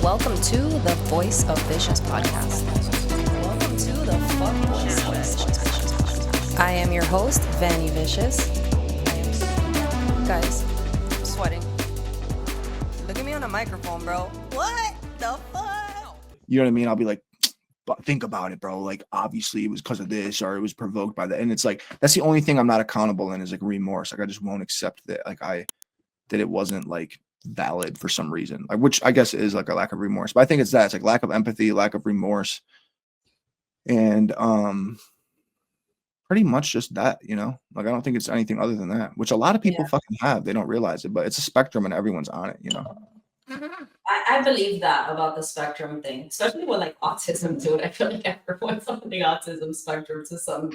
Welcome to the Voice of Vicious podcast. Welcome to the fuck Voice of Vicious. I am your host, Vanny Vicious. Guys, I'm sweating. Look at me on a microphone, bro. What the fuck? You know what I mean? I'll be like, but think about it, bro. Like, obviously it was because of this, or it was provoked by that. And it's like, that's the only thing I'm not accountable in is like remorse. Like, I just won't accept that. Like, that it wasn't like valid for some reason, like, which I guess is like a lack of remorse. But I think it's that. It's like lack of empathy, lack of remorse. And pretty much just that, you know, like, I don't think it's anything other than that, which a lot of people fucking have. They don't realize it, but it's a spectrum and everyone's on it, you know. I believe that about the spectrum thing, especially with like autism too. I feel like everyone's on the autism spectrum to some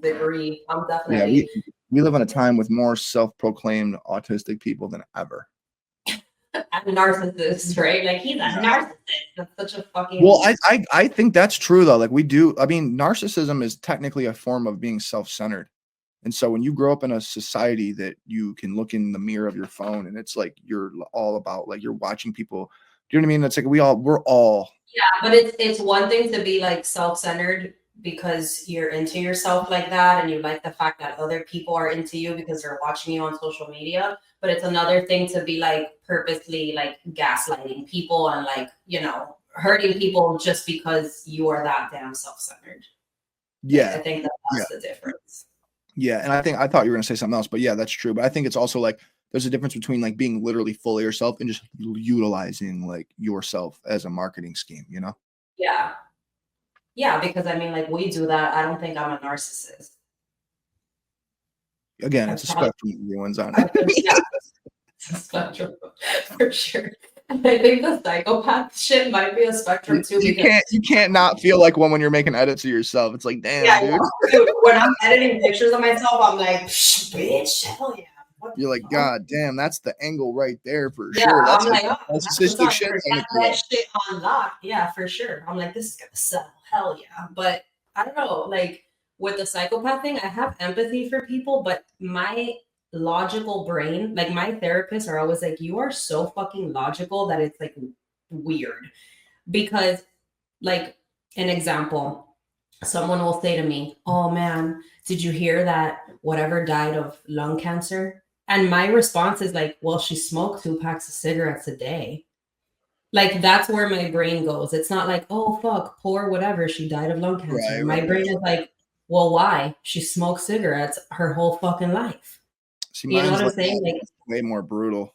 degree. I'm definitely. Yeah, we live in a time with more self-proclaimed autistic people than ever. And narcissists, right? Like, he's a narcissist. That's such a fucking. Well, I think that's true though. Like, we do. I mean, narcissism is technically a form of being self-centered. And so when you grow up in a society that you can look in the mirror of your phone and it's like you're all about, like, you're watching people. Do you know what I mean? It's like we're all. Yeah, but it's one thing to be like self-centered because you're into yourself like that and you like the fact that other people are into you because they're watching you on social media. But it's another thing to be like purposely like gaslighting people and like, you know, hurting people just because you are that damn self-centered. Yeah. I think that's the difference. Yeah. And I thought you were going to say something else, but yeah, that's true. But I think it's also like there's a difference between like being literally fully yourself and just utilizing like yourself as a marketing scheme, you know? Yeah. Yeah, because I mean, like, we do that. I don't think I'm a narcissist. Again, it's a spectrum. Everyone's on it. Yeah, it's a spectrum for sure. And I think the psychopath shit might be a spectrum too. You can't not feel like one when you're making edits of yourself. It's like, damn, dude. When I'm editing pictures of myself, I'm like, bitch, hell yeah. You're like, God damn, that's the angle right there for sure. That's I'm like, narcissistic shit. That shit on lock. Yeah, for sure. I'm like, this is gonna sell. Hell yeah. But I don't know, like with the psychopath thing, I have empathy for people, but my logical brain, like my therapists are always like, you are so fucking logical that it's like weird. Because, like, an example, someone will say to me, oh man, did you hear that whatever died of lung cancer? And my response is like, well, she smoked 2 packs of cigarettes a day. Like, that's where my brain goes. It's not like, oh, fuck, poor whatever, she died of lung cancer. Right, my brain is like, well, why? She smoked cigarettes her whole fucking life. See, you know what I'm saying? Like, way more brutal.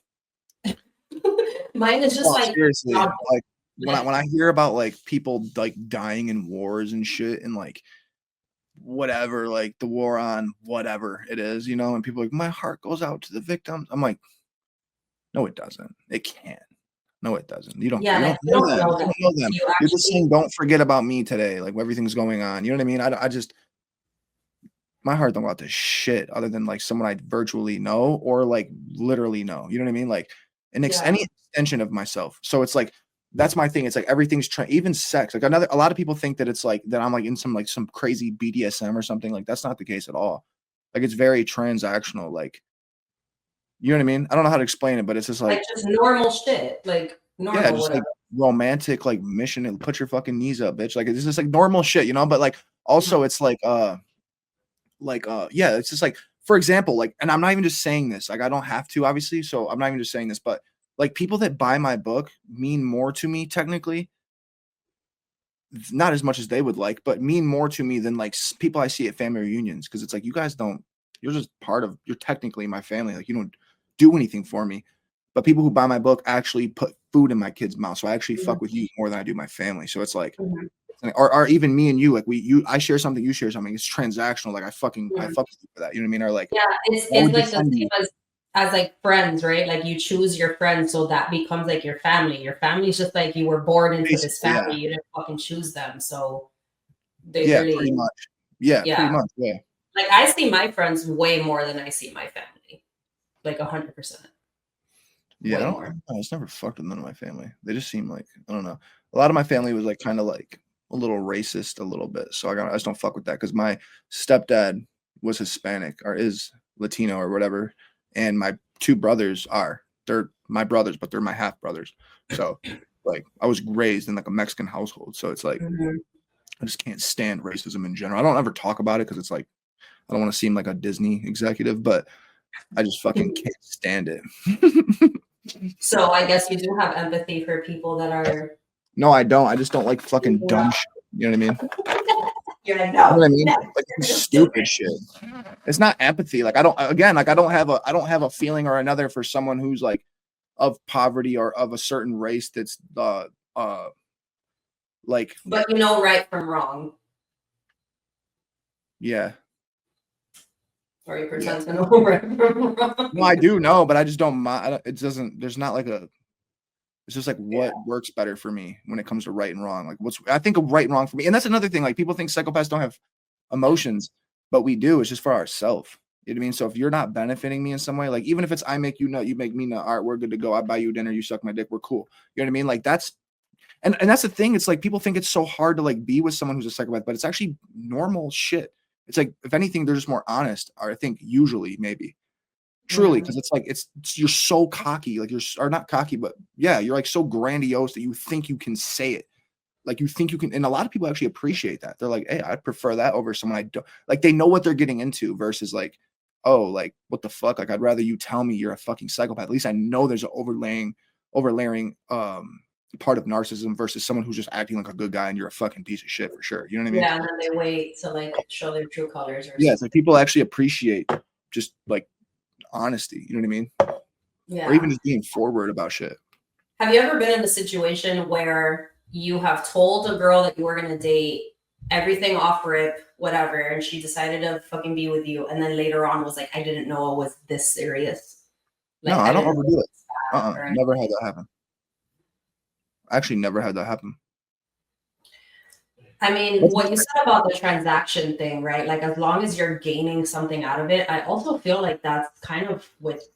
Mine is just like, seriously, like when I hear about like people like dying in wars and shit and like whatever, like the war on whatever it is, you know, and people are like, my heart goes out to the victims. I'm like, no, it doesn't. It can't. No, it doesn't. You don't. Yeah, you don't know them. You're just saying, don't forget about me today. Like, everything's going on. You know what I mean? I just, my heart don't go out to shit other than like someone I virtually know or like literally know. You know what I mean? Like any extension of myself. So it's like, that's my thing. It's like everything's even sex. Like a lot of people think that it's like that I'm like in some crazy BDSM or something. Like, that's not the case at all. Like, it's very transactional. Like, you know what I mean? I don't know how to explain it, but it's just like just normal shit. Like normal, yeah, just like romantic, like mission and put your fucking knees up, bitch. Like, it's just like normal shit, you know? But like also it's like yeah, it's just like, for example, like, and I'm not even just saying this, like, I don't have to, obviously, so I'm not even just saying this, but like people that buy my book mean more to me technically, not as much as they would like, but mean more to me than like people I see at family reunions, because it's like, you guys don't, you're just you're technically my family, like, you don't do anything for me, but people who buy my book actually put food in my kids' mouth, so I actually fuck with you more than I do my family. So it's like or even me and you, like I share something, you share something, it's transactional. Like I fuck with you for that, you know what I mean? Or like, yeah, it's like the same as like friends, right? Like, you choose your friends, so that becomes like your family. Your family is just like you were born into this family. You didn't fucking choose them, so they really pretty much. Pretty much. Yeah. Like, I see my friends way more than I see my family, like 100%. Yeah, I was never fucked with none of my family. They just seem like, I don't know. A lot of my family was like kind of like a little racist a little bit. So I just don't fuck with that, because my stepdad was Hispanic or is Latino or whatever. And my 2 brothers they're my brothers, but they're my half brothers. So like I was raised in like a Mexican household, so it's like I just can't stand racism in general. I don't ever talk about it because it's like I don't want to seem like a Disney executive, but I just fucking can't stand it. So I guess you do have empathy for people that are. No, I don't. I just don't like fucking dumb shit. You know what I mean? You're like, You know no, what I mean? no, Like stupid shit. It's not empathy. Like I don't have a feeling or another for someone who's like of poverty or of a certain race that's like. But you know right from wrong. Yeah. Or you pretend to know right from wrong. No, I do know, but I just don't mind. It doesn't. There's not like a. It's just like what works better for me when it comes to right and wrong. Like I think of right and wrong for me, and that's another thing. Like people think psychopaths don't have emotions, but we do. It's just for ourselves. You know what I mean? So if you're not benefiting me in some way, like even if it's I make you nut, you make me nut, all right, we're good to go. I buy you dinner, you suck my dick, we're cool. You know what I mean? Like that's and that's the thing. It's like people think it's so hard to like be with someone who's a psychopath, but it's actually normal shit. It's like if anything, they're just more honest, or I think usually maybe. Truly, because it's like it's you're so cocky, like or not cocky, but yeah, you're like so grandiose that you think you can say it. Like you think you can, and a lot of people actually appreciate that. They're like, hey, I'd prefer that over someone I don't like. They know what they're getting into versus like, oh, like what the fuck? Like I'd rather you tell me you're a fucking psychopath. At least I know there's an overlaying part of narcissism versus someone who's just acting like a good guy and you're a fucking piece of shit for sure. You know what I mean? Yeah, and then they wait to like show their true colors or yeah, it's like people actually appreciate just like honesty, you know what I mean? Yeah. Or even just being forward about shit. Have you ever been in a situation where you have told a girl that you were gonna date everything off rip, whatever, and she decided to fucking be with you, and then later on was like, I didn't know it was this serious? Like, No, I don't overdo it. Never had that happen. I actually never had that happen. I mean, what you said about the transaction thing, right? Like, as long as you're gaining something out of it, I also feel like that's kind of with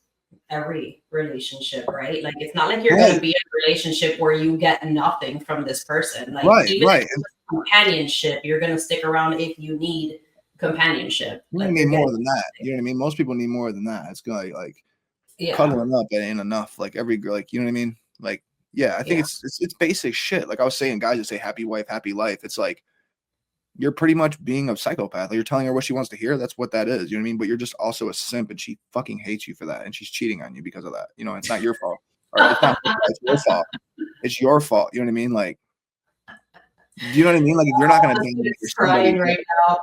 every relationship, right? Like, it's not like you're going to be in a relationship where you get nothing from this person. Like, even if it's companionship, you're going to stick around if you need companionship. You need more than that. You know what I mean? Most people need more than that. It's going to like cuddling up. It ain't enough. Like every girl, like, you know what I mean? Like, yeah, I think it's basic shit. Like I was saying, guys that say happy wife, happy life. It's like you're pretty much being a psychopath. Like you're telling her what she wants to hear. That's what that is. You know what I mean? But you're just also a simp, and she fucking hates you for that, and she's cheating on you because of that. You know, it's not your fault. Or it's not. It's your fault. It's your fault. You know what I mean? Like, do you know what I mean? Like, if you're not gonna date crying right now.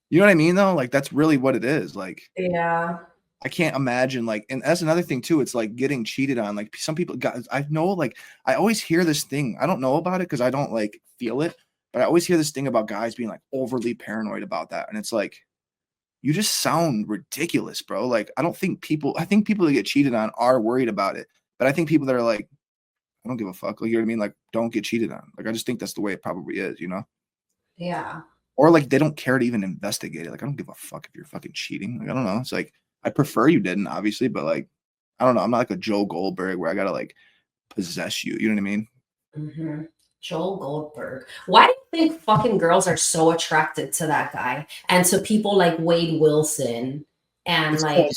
You know what I mean? Though, like that's really what it is. Like, yeah. I can't imagine like, and that's another thing too. It's like getting cheated on. Like some people, guys, I know, like I always hear this thing. I don't know about it because I don't like feel it, but I always hear this thing about guys being like overly paranoid about that. And it's like, you just sound ridiculous, bro. Like I think people that get cheated on are worried about it, but I think people that are like, I don't give a fuck. Like, you know what I mean? Like, don't get cheated on. Like, I just think that's the way it probably is, you know? Yeah. Or like they don't care to even investigate it. Like, I don't give a fuck if you're fucking cheating. Like, I don't know. It's like, I prefer you didn't, obviously, but like, I don't know. I'm not like a Joe Goldberg where I gotta like possess you. You know what I mean? Mm-hmm. Joel Goldberg. Why do you think fucking girls are so attracted to that guy and to people like Wade Wilson and it's like?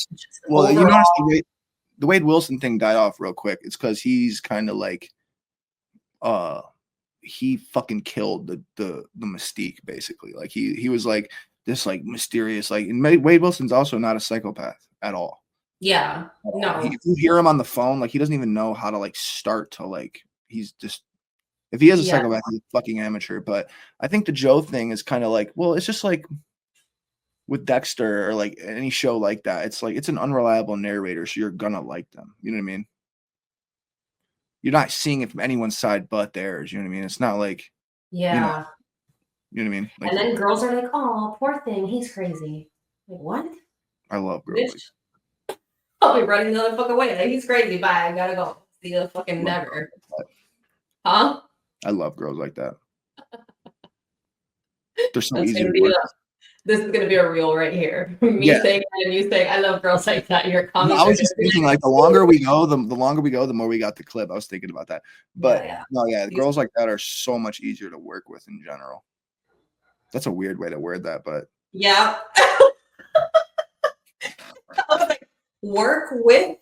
Well, you notice the Wade Wilson thing died off real quick. It's because he's kind of like, he fucking killed the mystique basically. Like he was like this like mysterious like. And Wade Wilson's also not a psychopath at all. Yeah, no. If you hear him on the phone, like he doesn't even know how to like start to like. He's just. If he is a psychopath, he's a fucking amateur. But I think the Joe thing is kind of like, well, it's just like with Dexter or like any show like that. It's like it's an unreliable narrator, so you're gonna like them. You know what I mean? You're not seeing it from anyone's side but theirs. You know what I mean? It's not like you know what I mean? Like, and then girls are like, "Oh, poor thing, he's crazy." Like what? I love girls. I'll be running the other fucking way. Like, he's crazy. Bye. I gotta go. See you fucking never. Huh? I love girls like that. They're so easy to work. This is gonna be a reel right here. Me saying that and you saying I love girls like that. Your comments. I was just thinking like the longer we go, the more we got the clip. I was thinking about that. But girls like that are so much easier to work with in general. That's a weird way to word that, but yeah. Work with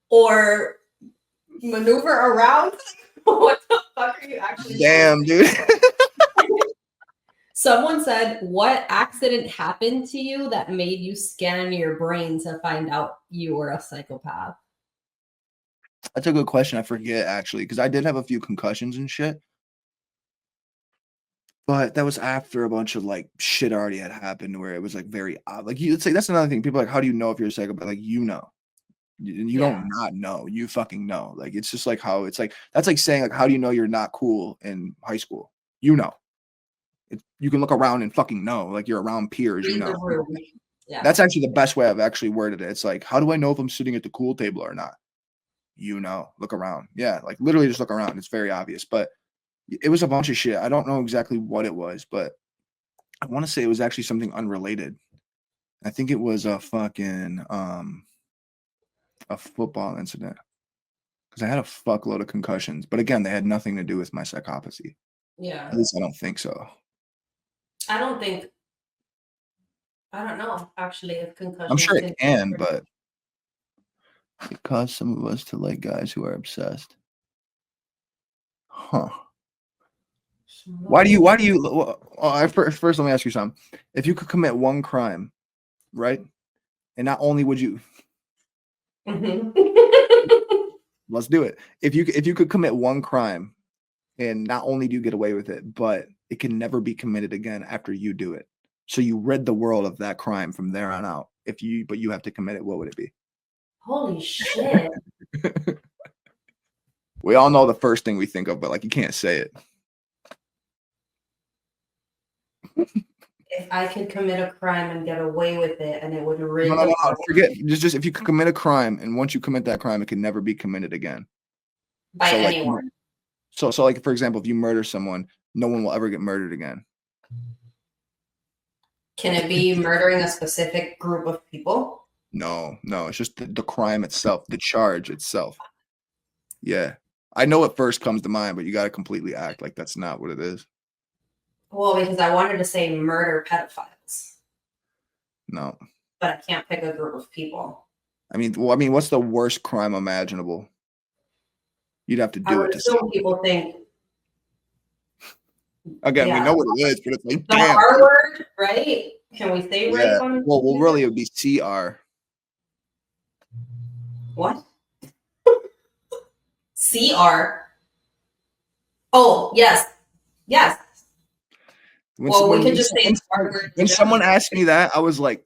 or maneuver around. What the fuck are you actually Damn, dude. Someone said, what accident happened to you that made you scan your brain to find out you were a psychopath? That's a good question. I forget, actually, because I did have a few concussions and shit. But that was after a bunch of like shit already had happened where it was like very odd. Like it's like that's another thing. People are like, how do you know if you're a psychopath? Like you know. You don't not know. You fucking know. Like it's just like how it's like that's like saying like how do you know you're not cool in high school? You know. You can look around and fucking know. Like you're around peers, you know. Yeah. That's actually the best way I've actually worded it. It's like, how do I know if I'm sitting at the cool table or not? You know, look around. Yeah, like literally just look around. It's very obvious. But it was a bunch of shit. I don't know exactly what it was, but I want to say it was actually something unrelated. I think it was a fucking a football incident because I had a fuckload of concussions. But again, they had nothing to do with my psychopathy. Yeah. At least I don't think so. I don't know actually if concussion. I'm sure it can, but it caused some of us to like guys who are obsessed. Huh. Why do you first let me ask you something. If you could commit one crime, right? And not only would you let's do it. If you could commit one crime and not only do you get away with it, but it can never be committed again after you do it. So you rid the world of that crime from there on out. But you have to commit it, what would it be? Holy shit. We all know the first thing we think of, but like you can't say it. If I could commit a crime and get away with it and it would rid No, forget just if you could commit a crime and once you commit that crime, it can never be committed again. By anyone. So like for example, if you murder someone, no one will ever get murdered again. Can it be murdering a specific group of people? No, it's just the crime itself, the charge itself. Yeah. I know it first comes to mind, but you got to completely act like that's not what it is. Well, because I wanted to say murder pedophiles. No. But I can't pick a group of people. I mean, what's the worst crime imaginable? You'd have to do it. Some people think. Again, we know what it is, but it's like the R word, right? Can we say rape on? Well, really, it would be CR. What? CR. Oh, yes. We could just say R word. When someone asked me that, I was like,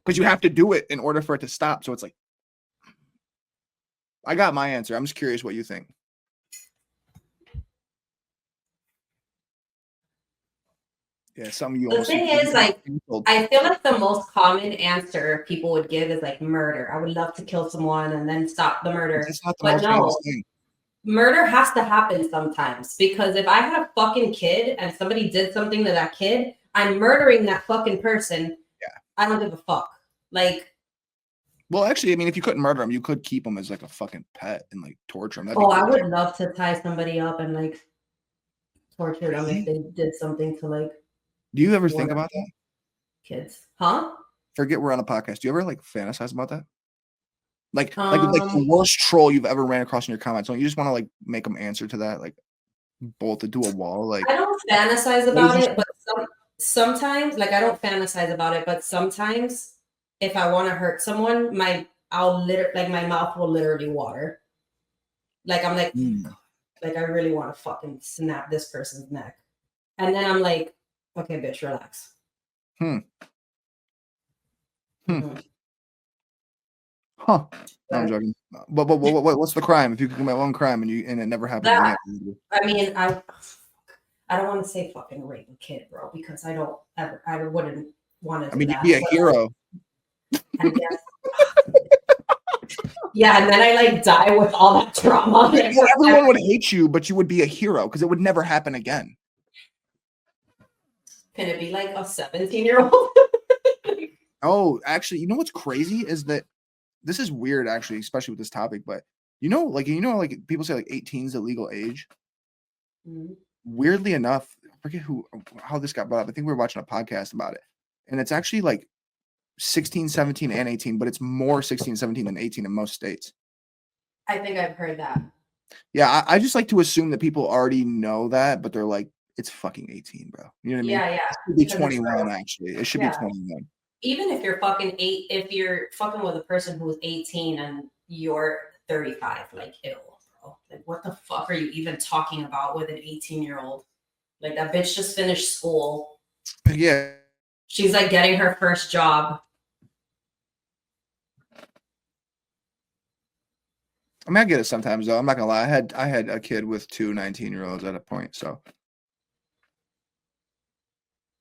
because you have to do it in order for it to stop. So it's like, I got my answer. I'm just curious what you think. Yeah, some of you. The thing is, like, I feel like the most common answer people would give is like murder. I would love to kill someone and then stop the murder. But no, murder has to happen sometimes because if I had a fucking kid and somebody did something to that kid, I'm murdering that fucking person. Yeah, I don't give a fuck. Like, well, actually, I mean, if you couldn't murder him, you could keep him as like a fucking pet and like torture him. I would love to tie somebody up and like torture them if they did something to like. Do you ever think about that? Kids, huh? Forget we're on a podcast. Do you ever like fantasize about that? Like the worst troll you've ever ran across in your comments. Don't you just want to like make them answer to that, like bolt it to a wall? Like I don't fantasize about it, but sometimes, like I don't fantasize about it, but sometimes if I want to hurt someone, my mouth will literally water. Like I'm like, like I really want to fucking snap this person's neck, and then I'm like, okay, bitch, relax. Huh. No, I'm joking. But what's the crime? If you could commit one crime and it never happened again? I mean, I don't want to say fucking rape a kid, bro, because I wouldn't want to. I mean, you'd be a hero. I guess. Yeah, and then I like die with all that trauma. Well, everyone would hate you, but you would be a hero because it would never happen again. Can it be like a 17-year-old? Oh, actually, you know what's crazy is that this is weird, actually, especially with this topic. But like people say like 18 is the legal age. Mm-hmm. Weirdly enough, I forget how this got brought up. I think we were watching a podcast about it, and it's actually like 16, 17, and 18, but it's more 16, 17 than 18 in most states. I think I've heard that. Yeah, I just like to assume that people already know that, but they're like, it's fucking 18, bro. You know what I mean? Yeah, It yeah. should be Because it's 21, real. actually. It should be Yeah. 21. Even if you're if you're fucking with a person who's 18 and you're 35, like, ew, bro. Like, what the fuck are you even talking about with an 18-year-old? Like, that bitch just finished school. Yeah. She's like getting her first job. I mean, I get it sometimes though. I'm not gonna lie. I had a kid with two 19-year-olds at a point. So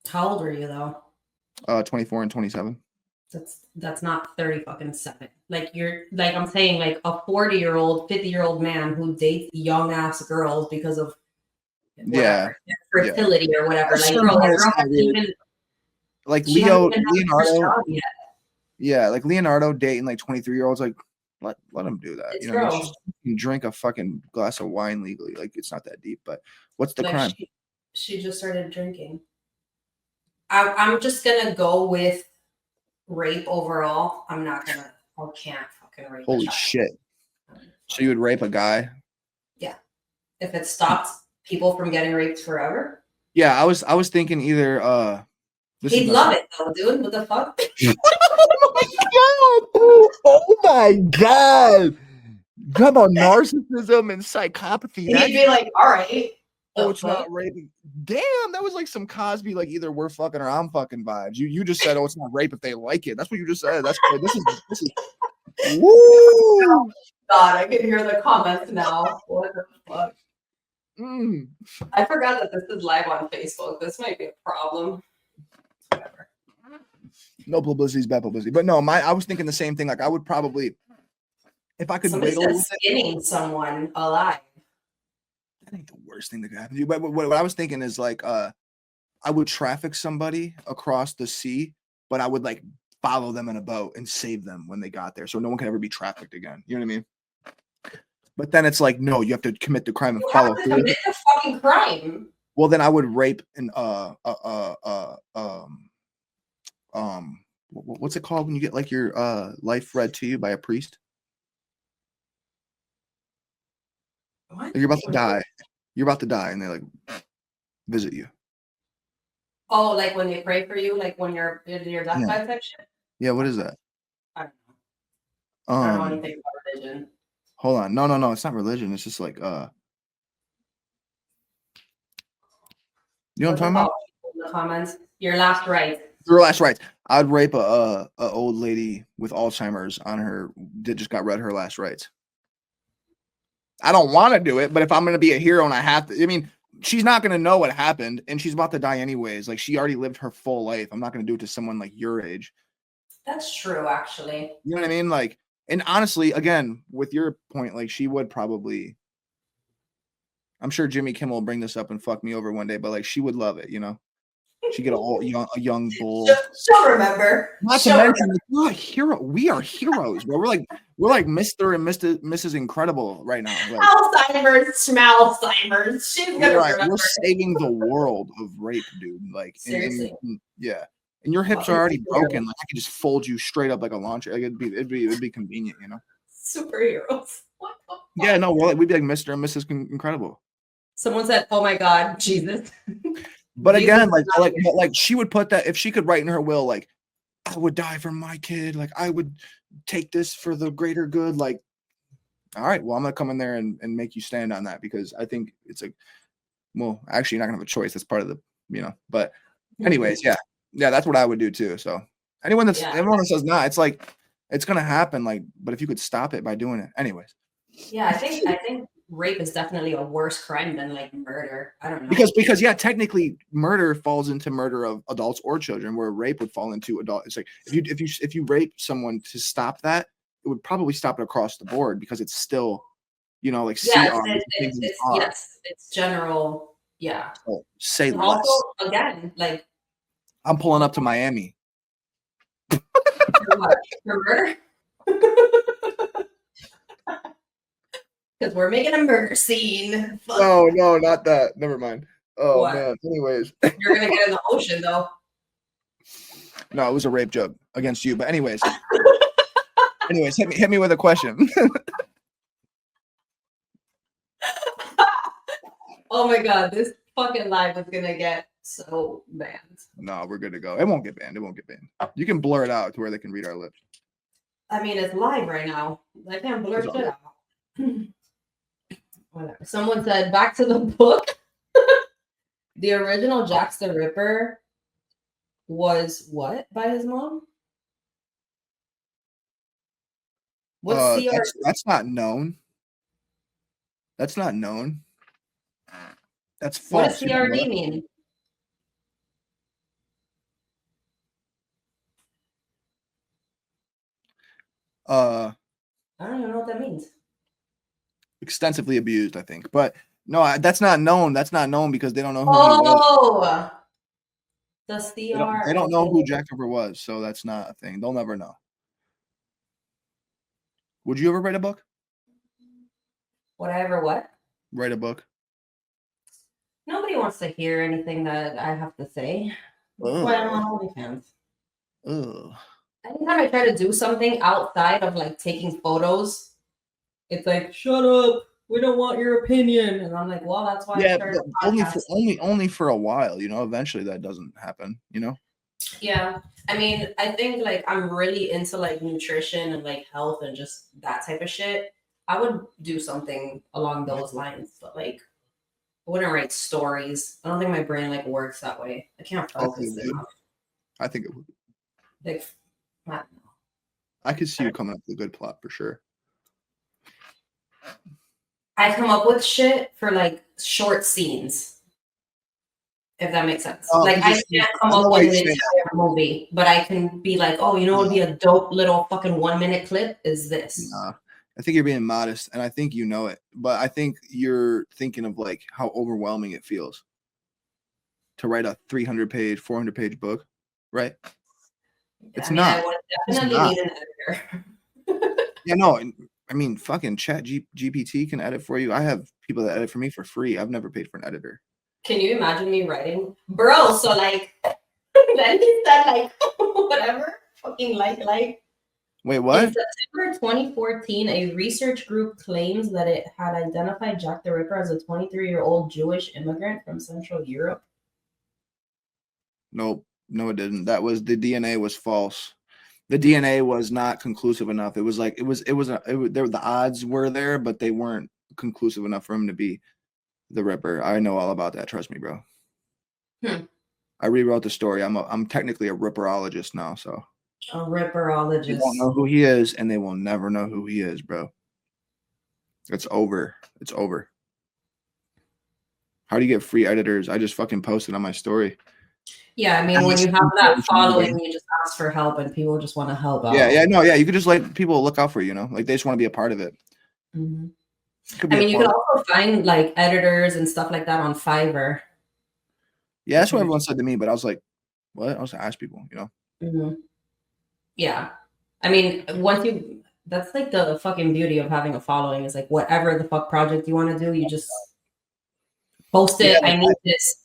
How old were you though? 24 and 27. That's not 30 fucking 7. Like, you're like, I'm saying, like, a 40-year-old, 50-year-old man who dates young ass girls because of whatever, fertility or whatever. Like, girl, that girl hasn't even, like she hasn't even had her first Leonardo. job yet. Yeah, like Leonardo dating like 23-year-olds, like let him do that. It's You know, what I mean? gross. She can drink a fucking glass of wine legally. Like, it's not that deep. But what's the Like, crime? she just started drinking. I'm just gonna go with rape overall. I can't fucking rape. Holy shit! So you would rape a guy? Yeah. If it stopped people from getting raped forever. Yeah, I was thinking either he'd love it though, dude. What the fuck? Oh my god! Talk about narcissism and psychopathy. He'd be like, all right. Oh, it's not raping. Damn, that was like some Cosby, like either we're fucking or I'm fucking vibes. You just said, oh, it's not rape if they like it. That's what you just said. That's this is woo. God, I can hear the comments now. What the fuck? I forgot that this is live on Facebook. This might be a problem. Whatever. No publicity is bad publicity. But no, I was thinking the same thing. Like, I would probably, if I could wait a little bit, skinning someone alive. That ain't the worst thing that could happen to you. But what I was thinking is like, I would traffic somebody across the sea, but I would like follow them in a boat and save them when they got there, so no one can ever be trafficked again. You know what I mean? But then it's like, no, you have to commit the crime and follow through. Commit the fucking crime. Well, then I would rape and what's it called when you get like your life read to you by a priest? What? You're about to die. You're about to die, and they like visit you. Oh, like when they pray for you, like when you're in your deathbed type shit? Yeah, what is that? I don't know. I don't know anything about religion. Hold on. No, it's not religion. It's just like you know what I'm talking about? In the comments. Your last rites. Your last rites. I'd rape a old lady with Alzheimer's on her that just got read her last rites. I don't want to do it, but if I'm going to be a hero and I have to, I mean, she's not going to know what happened and she's about to die anyways. Like, she already lived her full life. I'm not going to do it to someone like your age. That's true, actually. You know what I mean? Like, and honestly, again, with your point, like, she would probably, I'm sure Jimmy Kimmel will bring this up and fuck me over one day, but like, she would love it, you know? She get a young bull. She'll remember. Not to mention, we're a hero. We are heroes, bro. We're like Mr. and Mrs. Incredible right now. Like, Alzheimer's. She's gonna remember. We're saving the world of rape, dude. Like, seriously. Yeah. And your hips are already broken. Like, I could just fold you straight up like a launcher. Like, it'd be convenient, you know. Superheroes. What the fuck? Yeah, no, we'd be like Mr. and Mrs. Incredible. Someone said, "Oh my God, Jesus." But again, like she would put that, if she could write in her will, like, I would die for my kid, like I would take this for the greater good. Like, all right, well, I'm gonna come in there and make you stand on that, because I think it's like, well, actually, you're not gonna have a choice. That's part of the, you know. But anyways, yeah, that's what I would do too. So everyone that says nah, it's like, it's gonna happen. Like, but if you could stop it by doing it, anyways. Yeah, I think rape is definitely a worse crime than like murder. I don't know. Because yeah, technically murder falls into murder of adults or children, where rape would fall into adult. It's like, if you rape someone, to stop that, it would probably stop it across the board, because it's still, you know, like it's general. Yeah. So say and less. Also, again, like, I'm pulling up to Miami. For what? For murder? Because we're making a murder scene. Fuck. Oh no, not that. Never mind. Oh what? Man. Anyways, you're gonna get in the ocean though. No, it was a rape joke against you. But anyways, hit me with a question. Oh my god, this fucking live is gonna get so banned. No, we're good to go. It won't get banned. It won't get banned. You can blur it out to where they can read our lips. I mean, it's live right now. I can't blur shit out. Whatever. Someone said, back to the book. The original Jack the Ripper was what by his mom? What's CR? That's not known. That's not known. That's false. What does CRD mean? I don't even know what that means. Extensively abused, I think. But no, that's not known. That's not known because they don't know who he was. The CR. They don't know who Jack the Ripper was, so that's not a thing. They'll never know. Would you ever write a book? Would I ever what? Write a book. Nobody wants to hear anything that I have to say. That's why I'm on OnlyFans. Anytime I try to do something outside of like taking photos, it's like, shut up. We don't want your opinion. And I'm like, well, that's why I started a podcast. only for a while, you know, eventually that doesn't happen, you know? Yeah. I mean, I think like I'm really into like nutrition and like health and just that type of shit. I would do something along those lines, but like I wouldn't write stories. I don't think my brain like works that way. I can't focus enough. I think it would. Like, I don't know. I could see you coming up with a good plot for sure. I come up with shit for like short scenes, if that makes sense. Like I can't come up with an entire movie, but I can be like, oh, you know what would be a dope little fucking 1 minute clip is this. Nah, I think you're being modest, and I think you know it, but I think you're thinking of like how overwhelming it feels to write a 300-page, 400-page book, right? It's not. I would definitely need an editor. Yeah, no. I mean, fucking Chat GPT can edit for you. I have people that edit for me for free. I've never paid for an editor. Can you imagine me writing, bro? So like, then he said like whatever, fucking like. Wait, what? In September 2014, a research group claims that it had identified Jack the Ripper as a 23-year-old Jewish immigrant from Central Europe. Nope, no, it didn't. The DNA was false. The DNA was not conclusive enough. It was like the odds were there, but they weren't conclusive enough for him to be the Ripper. I know all about that. Trust me, bro. I rewrote the story. I'm technically a Ripperologist now, so a Ripperologist. They won't know who he is, and they will never know who he is, bro. It's over. It's over. How do you get free editors? I just fucking posted on my story. Yeah, I mean, when you have that following, you just ask for help, and people just want to help out. Yeah. You could just let people look out for you, know, like they just want to be a part of it. Mm-hmm. I mean, you can also find like editors and stuff like that on Fiverr. Yeah, that's what everyone said to me, but I was like, what? I was gonna ask people, you know. Mm-hmm. Yeah, I mean, that's like the fucking beauty of having a following is like whatever the fuck project you want to do, you just post it. I need this.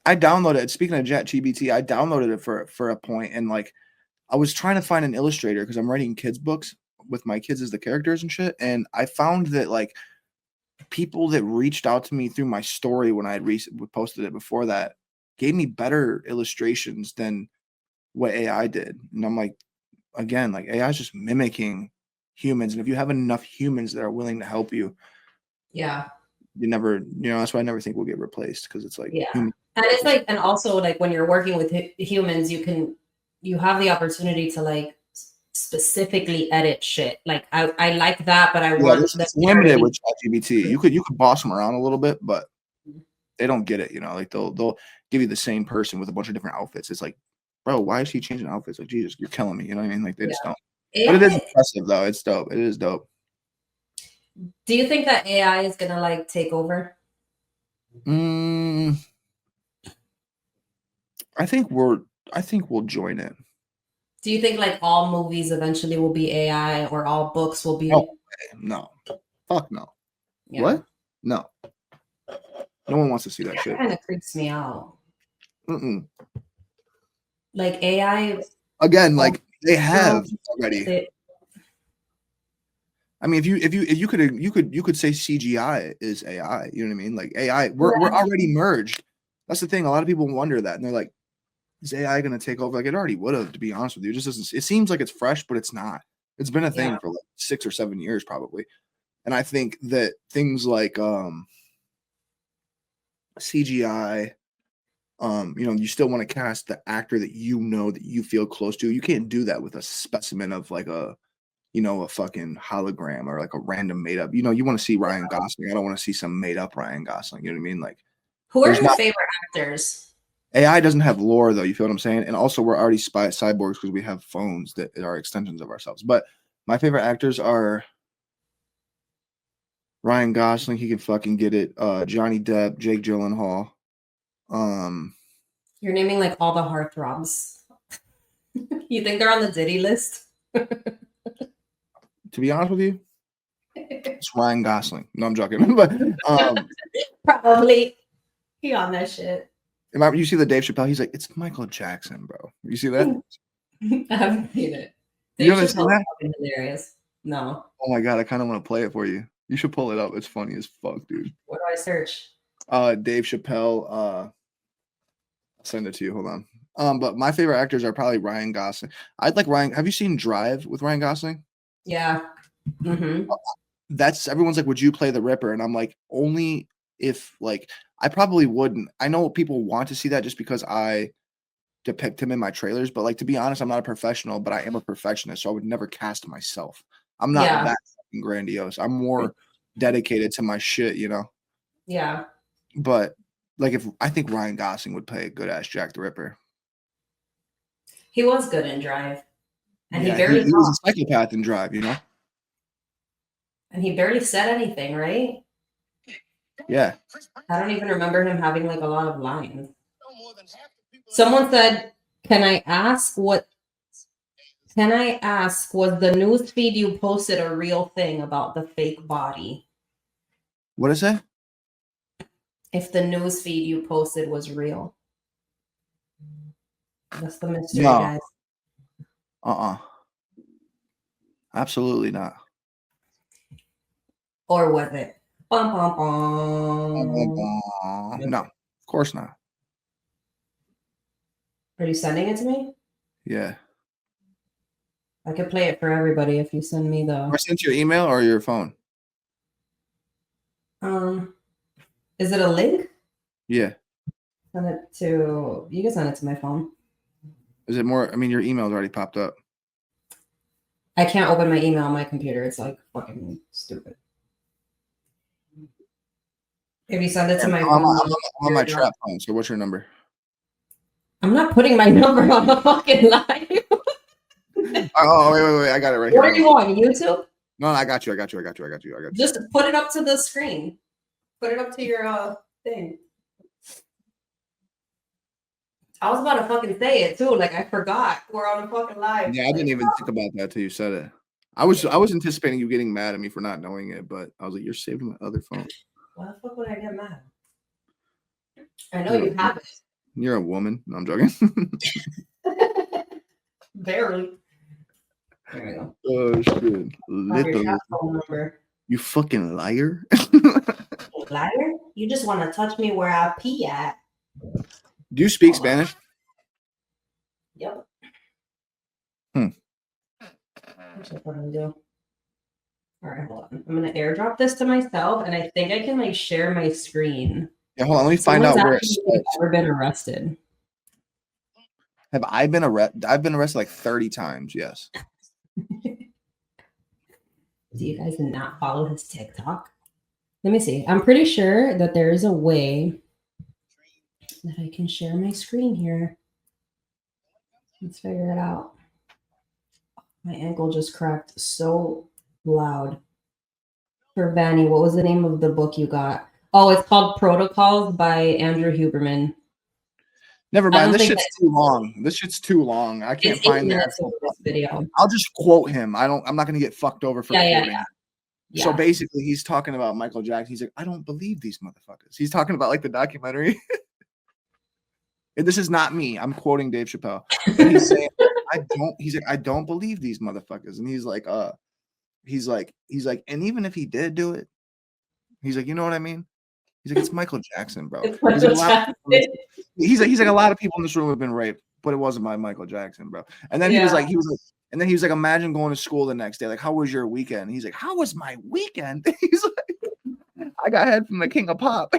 I downloaded it. Speaking of ChatGPT, I downloaded it for a point, and like I was trying to find an illustrator because I'm writing kids books with my kids as the characters and shit, and I found that like people that reached out to me through my story when I had posted it before that gave me better illustrations than what AI did. And I'm like, again, like AI is just mimicking humans, and if you have enough humans that are willing to help you, yeah, you never, you know, that's why I never think we'll get replaced, because it's like and it's like, and also like when you're working with humans, you have the opportunity to like specifically edit shit. Like I like that, but I want it's limited with ChatGPT. You could boss them around a little bit, but they don't get it, you know. Like they'll give you the same person with a bunch of different outfits. It's like, bro, why is he changing outfits? Like, Jesus, you're killing me. You know what I mean? Like they just don't. But it is impressive though. It's dope. It is dope. Do you think that AI is gonna like take over? I think we'll join it. Do you think like all movies eventually will be AI, or all books will be? No. Fuck no. Yeah. What? No. No one wants to see that shit. Kind of creeps me out. Like AI. Again, like they have already. I mean, if you could say CGI is AI. You know what I mean? Like AI, we're already merged. That's the thing. A lot of people wonder that, and they're like, "Is AI going to take over?" Like it already would have, to be honest with you. It just doesn't. It seems like it's fresh, but it's not. It's been a thing for like 6 or 7 years probably, and I think that things like CGI, you still want to cast the actor that that you feel close to. You can't do that with a specimen of like a fucking hologram or like a random made up. You want to see Ryan Gosling. I don't want to see some made up Ryan Gosling. You know what I mean? Like, who are your favorite actors? AI doesn't have lore though. You feel what I'm saying? And also, we're already cyborgs because we have phones that are extensions of ourselves. But my favorite actors are Ryan Gosling. He can fucking get it. Johnny Depp, Jake Gyllenhaal. You're naming like all the heartthrobs. You think they're on the Diddy list? To be honest with you, it's Ryan Gosling. No, I'm joking. But probably he on that shit. You see the Dave Chappelle? He's like, it's Michael Jackson, bro. You see that? I haven't seen it. You haven't seen that? Hilarious. No. Oh my god, I kind of want to play it for you. You should pull it up. It's funny as fuck, dude. What do I search? Dave Chappelle. I'll send it to you. Hold on. But my favorite actors are probably Ryan Gosling. I'd like Ryan. Have you seen Drive with Ryan Gosling? Yeah. Mm-hmm. That's everyone's like, would you play the Ripper? And I'm like, only if like I probably wouldn't. I know people want to see that just because I depict him in my trailers, but like to be honest, I'm not a professional, but I am a perfectionist, so I would never cast myself. I'm not that fucking grandiose. I'm more dedicated to my shit, Yeah. But like I think Ryan Gosling would play a good ass Jack the Ripper. He was good in Drive. And he was a psychopath in Drive, And he barely said anything, right? Yeah. I don't even remember him having like a lot of lines. Someone said, can I ask, was the news feed you posted a real thing about the fake body? What is that? If the news feed you posted was real. That's the mystery, guys. Absolutely not. Or was it? Bum, bum, bum. No, of course not. Are you sending it to me? Yeah. I could play it for everybody if you send me the. I sent your email or your phone? Is it a link? Yeah. Send it to. You can send it to my phone. Is it more? I mean, your email's already popped up. I can't open my email on my computer. It's like fucking stupid. If you send it to my phone, I'm on my trap phone. So what's your number? I'm not putting my number on the fucking live. Oh, wait. I got it right here. What are you on, YouTube? No, I got you. Just put it up to the screen. Put it up to your thing. I was about to fucking say it too. Like I forgot we're on a fucking live. Yeah, I didn't even think about that till you said it. I was anticipating you getting mad at me for not knowing it, but I was like, you're saving my other phone. Why the fuck would I get mad? I know you have it. You're a woman. No, I'm joking. Barely. There we go. Oh shit! Number. You fucking liar! Liar! You just want to touch me where I pee at. Do you speak Spanish? Yep. What's what I'm gonna do? All right, hold on. I'm gonna airdrop this to myself, and I think I can like share my screen. Yeah, hold on. Let me find out where it's. Ever been arrested? Have I been arrested? I've been arrested like 30 times. Yes. Do you guys not follow his TikTok? Let me see. I'm pretty sure that there is a way that I can share my screen here. Let's figure it out. My ankle just cracked so loud. For Vanny, what was the name of the book you got? Oh, it's called Protocols by Andrew Huberman. Never mind. This shit's too long. This shit's too long. I can't find the actual video. I'll just quote him. I'm not gonna get fucked over for quoting. Yeah. So basically, he's talking about Michael Jackson. He's like, I don't believe these motherfuckers. He's talking about like the documentary. And this is not me. I'm quoting Dave Chappelle. And he's saying, I don't believe these motherfuckers. And he's like, he's like, and even if he did do it, he's like, you know what I mean? He's like, it's Michael Jackson, bro. It's Michael Jackson. He's like, a lot of people in this room have been raped, but it wasn't by Michael Jackson, bro. And then he was like, imagine going to school the next day. Like, how was your weekend? He's like, how was my weekend? He's like, I got head from the king of pop.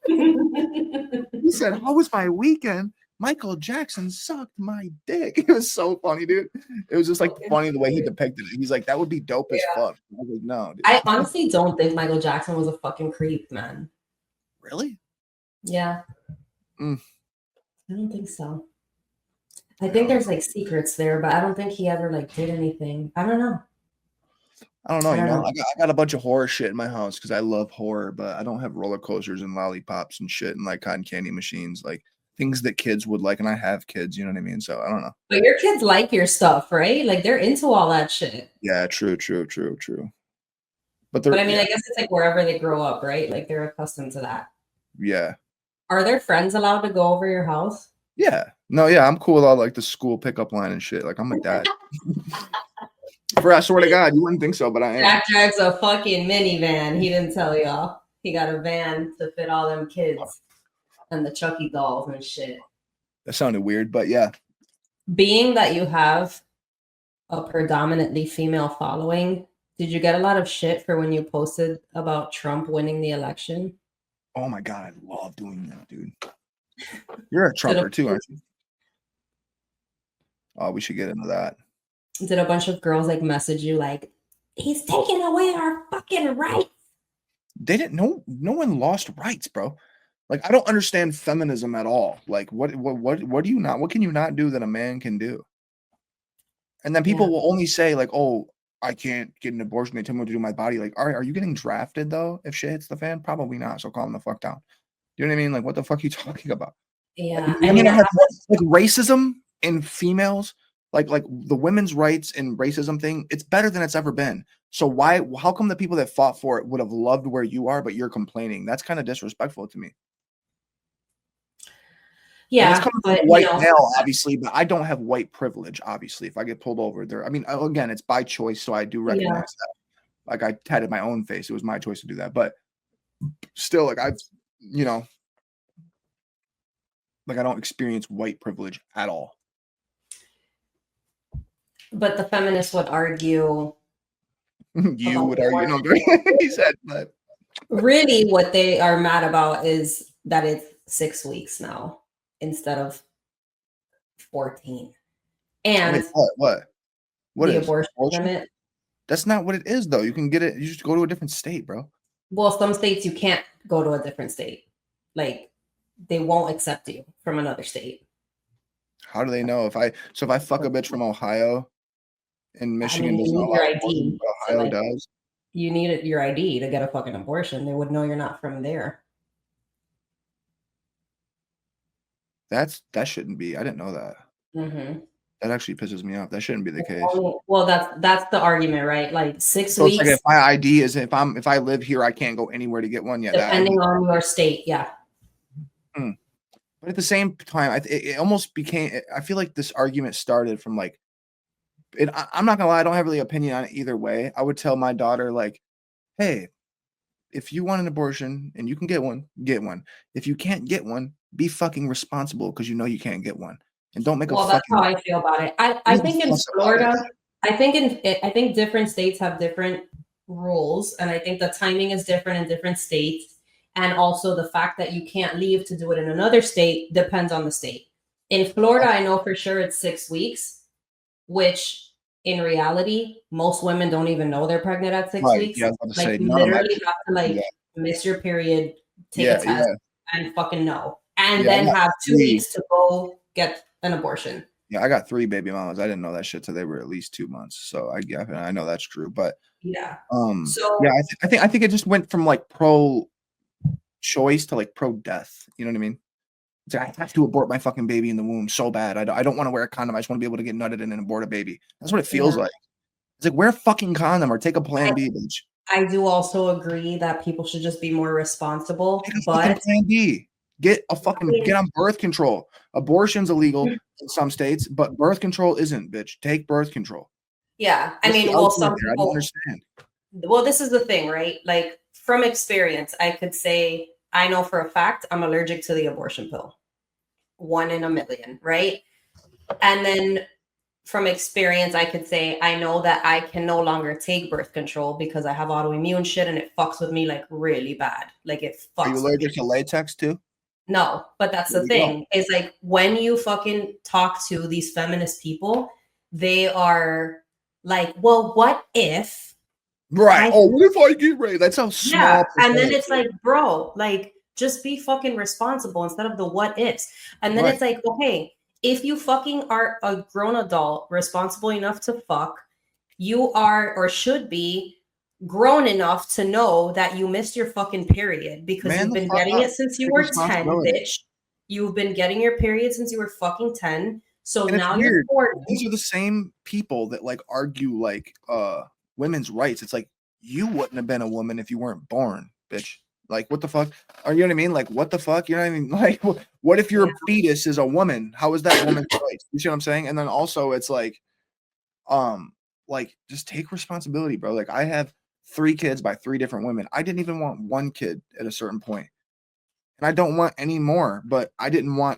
He said, how was my weekend? Michael Jackson sucked my dick. It was so funny, dude. It was just like funny the way he depicted it. He's like, that would be dope as fuck. I was like, no, dude. I honestly don't think Michael Jackson was a fucking creep, man. Really? Yeah. I don't think so. I think there's like secrets there, but I don't think he ever like did anything. I don't know. I don't know. I got a bunch of horror shit in my house because I love horror, but I don't have roller coasters and lollipops and shit and like cotton candy machines, like things that kids would like. And I have kids, you know what I mean? So I don't know. But your kids like your stuff, right? Like they're into all that shit. Yeah, true. But I mean, I guess it's like wherever they grow up, right? Like they're accustomed to that. Yeah. Are their friends allowed to go over your house? Yeah. No, yeah, I'm cool with all like the school pickup line and shit. Like I'm like that. I swear to God, you wouldn't think so, but I am. Jack drives a fucking minivan. He didn't tell y'all. He got a van to fit all them kids and the Chucky dolls and shit. That sounded weird, but yeah. Being that you have a predominantly female following, did you get a lot of shit for when you posted about Trump winning the election? Oh my God, I love doing that, dude. You're a Trumper too, aren't you? Oh, we should get into that. Did a bunch of girls like message you like, he's taking away our fucking rights? They didn't. No one lost rights, bro. Like I don't understand feminism at all. Like what do you not? What can you not do that a man can do? And then people will only say like, oh, I can't get an abortion. They tell me what to do with my body. Like, are you getting drafted though? If shit hits the fan, probably not. So calm the fuck down. You know what I mean? Like, what the fuck are you talking about? Yeah, I mean, like racism in females, like the women's rights and racism thing. It's better than it's ever been. So how come the people that fought for it would have loved where you are, but you're complaining? That's kind of disrespectful to me. Yeah, it's coming from a white male, obviously, but I don't have white privilege. Obviously, if I get pulled over there, I mean, again, it's by choice, so I do recognize that. Like I tatted my own face; it was my choice to do that. But still, like I've, like I don't experience white privilege at all. But the feminists would argue. You would argue, no, he said, but really, what they are mad about is that it's 6 weeks now instead of 14. And what the is abortion limit? That's not what it is, though. You can get it. You just go to a different state, bro. Well, some states you can't go to a different state. Like they won't accept you from another state. How do they know if I fuck a bitch from Ohio and Michigan doesn't allow your ID? Ohio does. You need your ID to get a fucking abortion. They would know you're not from there. That shouldn't be. I didn't know that. Mm-hmm. That actually pisses me off. That shouldn't be the case. Well, that's the argument, right? Like 6 so weeks. It's like if my ID is if I live here, I can't go anywhere to get one. Yeah, depending on your state, yeah. But at the same time, it almost became. I feel like this argument started from like. I'm not gonna lie. I don't have really opinion on it either way. I would tell my daughter like, "Hey, if you want an abortion and you can get one, get one. If you can't get one, be fucking responsible because you know you can't get one." And don't make a fucking. That's how I feel about it. I think in Florida, I think different states have different rules, and I think the timing is different in different states, and also the fact that you can't leave to do it in another state depends on the state. In Florida, I know for sure it's 6 weeks, which in reality, most women don't even know they're pregnant at 6 weeks. Yeah, like you literally have to miss your period, take a test, and fucking know, and then have 2 weeks to go get an abortion. Yeah, I got 3 baby mamas. I didn't know that shit till they were at least 2 months. So I know that's true. But I think it just went from like pro choice to like pro death. You know what I mean? It's like I have to abort my fucking baby in the womb so bad. I don't want to wear a condom. I just want to be able to get nutted and abort a baby. That's what it feels like. It's like wear a fucking condom or take a Plan B, bitch. I do also agree that people should just be more responsible. But Plan B. Get on birth control. Abortion's illegal in some states, but birth control isn't, bitch. Take birth control. Yeah. I mean, well, some people, I don't understand. Well, this is the thing, right? Like from experience, I could say I know for a fact I'm allergic to the abortion pill. 1 in a million, right? And then from experience, I could say I know that I can no longer take birth control because I have autoimmune shit and it fucks with me like really bad. Like it fucks. Are you allergic to latex too? No, but that's the thing. Is like when you fucking talk to these feminist people, they are like, well, what if? Right. What if I get raped? That sounds small. Yeah. And then it's like, bro, like just be fucking responsible instead of the what ifs. And then it's like, okay, if you fucking are a grown adult responsible enough to fuck, you are or should be grown enough to know that you missed your fucking period because you've been getting it since you were 10, bitch. You've been getting your period since you were fucking 10. So now you're 40. These are the same people that like argue like women's rights. It's like you wouldn't have been a woman if you weren't born, bitch. Like what the fuck? Or you know what I mean? Like what the fuck? You know what I mean? Like what if your fetus is a woman? How is that woman's rights? You see what I'm saying? And then also it's like just take responsibility, bro. Like I have 3 kids by 3 different women. I didn't even want 1 kid at a certain point. And I don't want any more, but I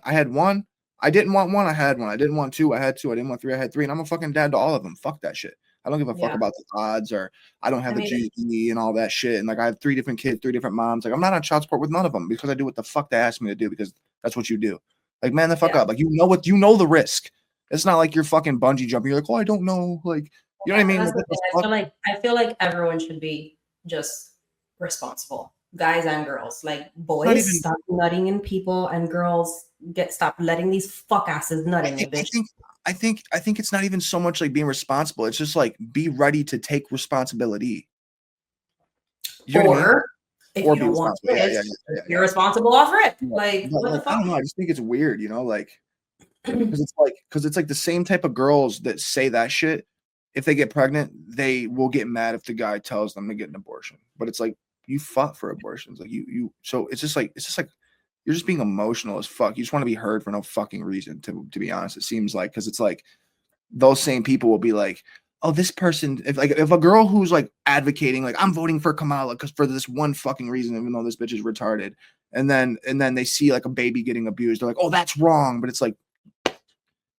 had 1. I didn't want 1, I had 1. I didn't want 2, I had 2. I didn't want 3, I had 3. And I'm a fucking dad to all of them. Fuck that shit. I don't give a fuck about the odds or I don't have a GED and all that shit. And like I have 3 different kids, 3 different moms. Like I'm not on child support with none of them because I do what the fuck they asked me to do because that's what you do. Like man the fuck up. Like you know the risk. It's not like you're fucking bungee jumping. You're like, oh, I don't know. Like you know what I mean? I feel like everyone should be just responsible, guys and girls. Like boys, stop nutting in people, and girls stop letting these fuck asses nut in you, bitch. I think it's not even so much like being responsible. It's just like be ready to take responsibility. You know what I mean? If you don't want kids, you're responsible off rip. Like what the fuck? I don't know. I just think it's weird, you know, like because it's like the same type of girls that say that shit. If they get pregnant, they will get mad if the guy tells them to get an abortion. But it's like you fought for abortions, like you. So it's just like you're just being emotional as fuck. You just want to be heard for no fucking reason. To be honest, it seems like because it's like those same people will be like, oh, this person. If a girl who's like advocating, like I'm voting for Kamala because for this one fucking reason, even though this bitch is retarded, and then they see like a baby getting abused, they're like, oh, that's wrong. But it's like.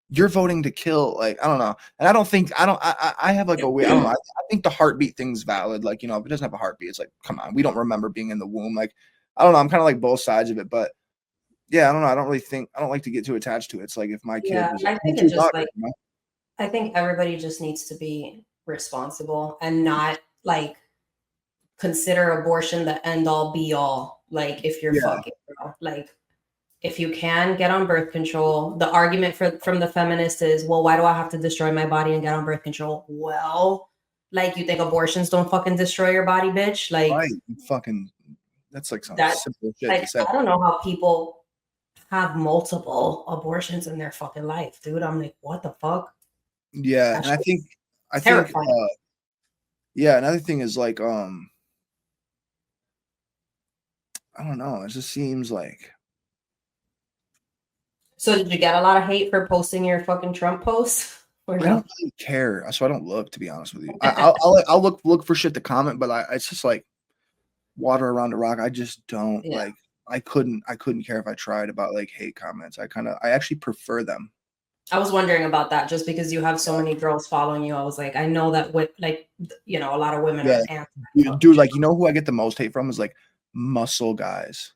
You're voting to kill, like I don't know, and I have like a weird. I don't know. I think the heartbeat thing's valid. Like if it doesn't have a heartbeat, it's like come on, we don't remember being in the womb. Like I don't know. I'm kind of like both sides of it, but yeah, I don't know. I don't like to get too attached to it. It's like if my kid, was, I think it's just like I think everybody just needs to be responsible and not like consider abortion the end all be all. Like if you're fucking like. If you can get on birth control, the argument from the feminist is, well, why do I have to destroy my body and get on birth control? Well, like you think abortions don't fucking destroy your body, bitch? Like fucking that's like some simple shit. Like, I don't know how people have multiple abortions in their fucking life, dude. I'm like, what the fuck? Yeah, and I think another thing is like I don't know. It just seems like. So did you get a lot of hate for posting your fucking Trump posts? I don't really care, so I don't look. To be honest with you, I'll look for shit to comment, but it's just like water around a rock. I just don't like. I couldn't care if I tried about like hate comments. I actually prefer them. I was wondering about that just because you have so many girls following you. I was like, I know that with like a lot of women are anti. Dude, like who I get the most hate from is like muscle guys.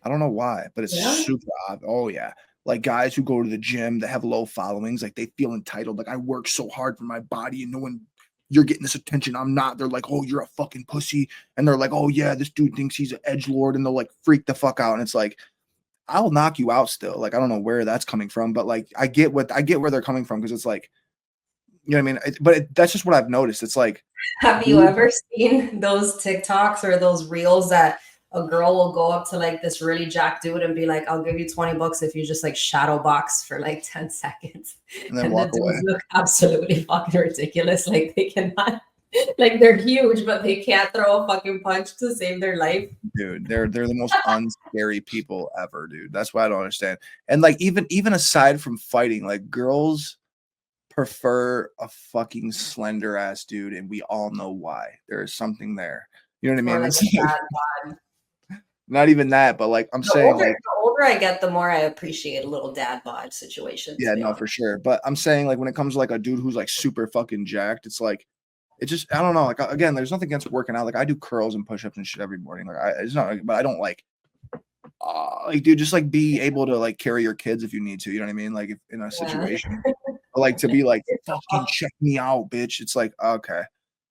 I don't know why, but it's super odd. Oh yeah. Like guys who go to the gym that have low followings, like they feel entitled. Like I work so hard for my body and no one, you're getting this attention. I'm not. They're like, oh, you're a fucking pussy. And they're like, oh yeah, this dude thinks he's an edgelord. And they'll like freak the fuck out. And it's like, I'll knock you out still. Like, I don't know where that's coming from, but like, I get where they're coming from. Cause it's like, you know what I mean? That's just what I've noticed. It's like, have you ever seen those TikToks or those reels that a girl will go up to like this really jacked dude and be like, I'll give you $20 if you just like shadow box for like 10 seconds. And then walk away. Look absolutely fucking ridiculous. Like they cannot, like they're huge, but they can't throw a fucking punch to save their life. Dude, they're the most unscary people ever, dude. That's why I don't understand. And like even aside from fighting, like girls prefer a fucking slender ass dude, and we all know why. There is something there. You know what I mean? Like It's a bad bod. not even that, but like I'm saying, like the older I get, the more I appreciate a little dad bod situation. yeah, no, for sure. But I'm saying like when it comes to like a dude who's like super fucking jacked, it's like it just I don't know. Like again, there's nothing against working out. Like I do curls and push-ups and shit every morning. Like it's not, but I don't like dude, just like be able to like carry your kids if you need to. You know what I mean? Like if in a situation, but, like to be like fucking check me out, bitch. It's like okay.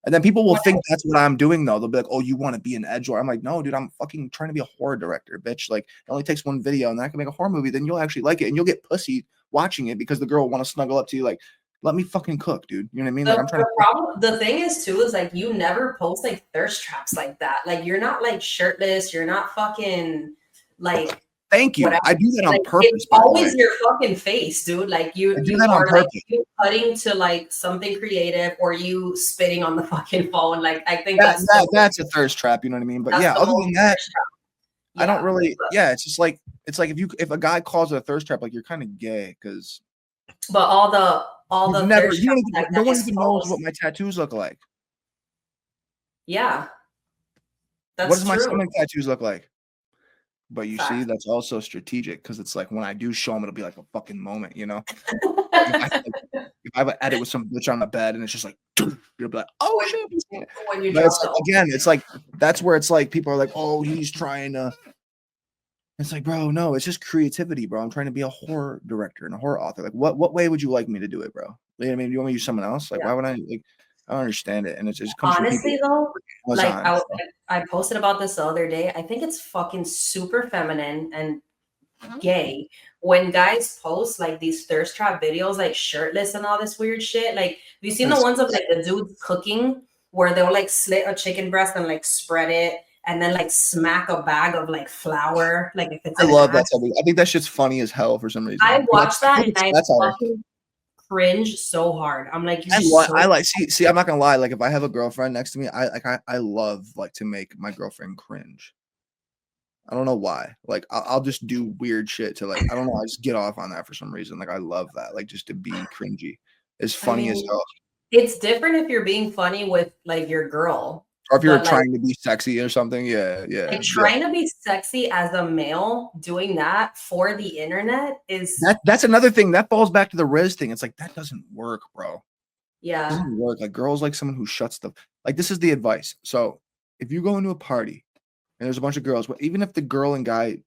And then people will think that's what I'm doing, though. They'll be like, "Oh, you want to be an edge lord?" I'm like, "No, dude, I'm fucking trying to be a horror director, bitch. Like, it only takes one video, and then I can make a horror movie. Then you'll actually like it, and you'll get pussy watching it because the girl will want to snuggle up to you, like, let me fucking cook, dude. You know what I mean? Like, I'm trying the thing is, too, is like you never post like thirst traps like that. Like, you're not like shirtless. You're not fucking like. Thank you. Whatever. I do that on purpose. It's always your fucking face, dude. Like you do that on purpose. Like you cutting to like something creative, or you spitting on the fucking phone. Like I think that's a thirst trap. You know what I mean? But yeah, other than that, I don't really. Yeah, it's just like if a guy calls it a thirst trap, like you're kind of gay because. But all the no one even knows what my tattoos look like. Yeah, that's what does my true. stomach tattoos look like? But you see, that's also strategic because it's like when I do show them, it'll be like a fucking moment, you know. If I have an edit with some bitch on the bed and it's just like, you'll be like, oh shit. But it's like, again, it's like that's where it's like people are like, oh, he's trying to. It's like, bro, no, it's just creativity, bro. I'm trying to be a horror director and a horror author. Like, what way would you like me to do it, bro? You know what I mean, you want me to use someone else? Like, why would I? Like, I don't understand it, and it just comes honestly though. Like I posted about this the other day. I think it's fucking super feminine and gay when guys post like these thirst trap videos, like shirtless and all this weird shit. Like, have you seen the ones of like the dudes cooking where they'll like slit a chicken breast and like spread it and then like smack a bag of like flour? Like if it's I love that. I think that shit's funny as hell for some reason. I watched that and I fucking cringe so hard. I'm like, I like see. I'm not gonna lie. Like, if I have a girlfriend next to me, I love like to make my girlfriend cringe. I don't know why. Like, I'll just do weird shit to like. I don't know. I just get off on that for some reason. Like, I love that. Like, just to be cringy. It's funny as hell. It's different if you're being funny with like your girl. Or if you're trying to be sexy or something, yeah. Like trying to be sexy as a male, doing that for the internet is that's another thing that falls back to the Riz thing. It's like that doesn't work, bro. Yeah, it doesn't work. Like girls like someone who shuts the like. This is the advice. So if you go into a party and there's a bunch of girls, but even if the girl and guy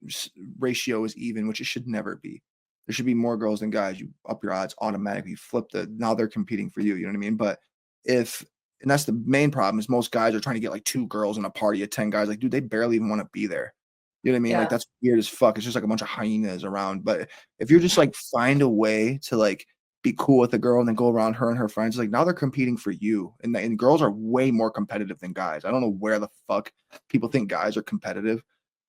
ratio is even, which it should never be, there should be more girls than guys. You up your odds automatically. You flip now they're competing for you. You know what I mean? But and that's the main problem is most guys are trying to get like 2 girls in a party of 10 guys. Like, dude, they barely even want to be there. You know what I mean? Yeah. Like, that's weird as fuck. It's just like a bunch of hyenas around. But if you're just like find a way to like be cool with a girl and then go around her and her friends, like now they're competing for you. And girls are way more competitive than guys. I don't know where the fuck people think guys are competitive,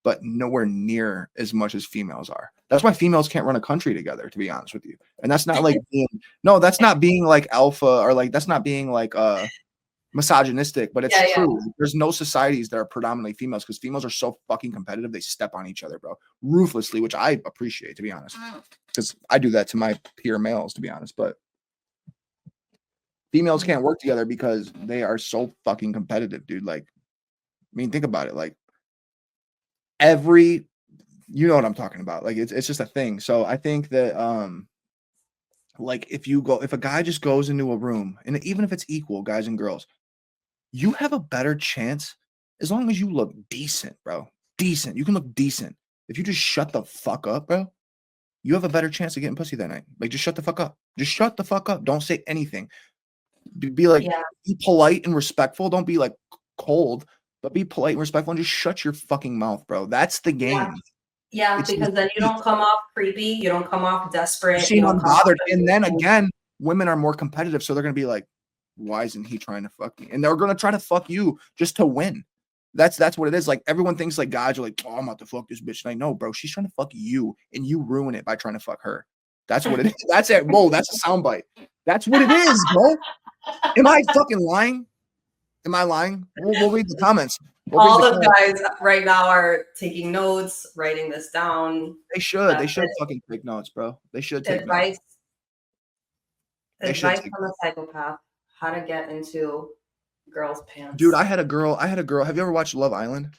but nowhere near as much as females are. That's why females can't run a country together, to be honest with you. And that's not like that's not being like alpha or like that's not being like misogynistic, but it's true. Yeah. There's no societies that are predominantly females because females are so fucking competitive. They step on each other, bro, ruthlessly, which I appreciate, to be honest, because I do that to my peer males, to be honest. But females can't work together because they are so fucking competitive, dude. Like, I mean, think about it. Like, you know what I'm talking about. Like, it's just a thing. So I think that like if a guy just goes into a room, and even if it's equal, guys and girls, you have a better chance as long as you look decent, bro. Decent. You can look decent. If you just shut the fuck up, bro, you have a better chance of getting pussy that night. Like, just shut the fuck up. Just shut the fuck up. Don't say anything. Be like, be polite and respectful. Don't be like cold, but be polite and respectful and just shut your fucking mouth, bro. That's the game. Yeah, because then you don't come off creepy. You don't come off desperate. You seem unbothered. And then again, women are more competitive. So they're going to be like, why isn't he trying to fuck me? And they're going to try to fuck you just to win. That's what it is. Like, everyone thinks like guys are like, oh, I'm about to fuck this bitch. And I know, bro, she's trying to fuck you and you ruin it by trying to fuck her. That's what it is. That's it. Whoa, that's a soundbite. That's what it is, bro. Am I fucking lying? Am I lying? We'll read the comments. All the guys right now are taking notes, writing this down. They should. They should fucking take notes, bro. They should take advice. Advice from a psychopath: how to get into girls' pants. Dude, I had a girl. Have you ever watched Love Island?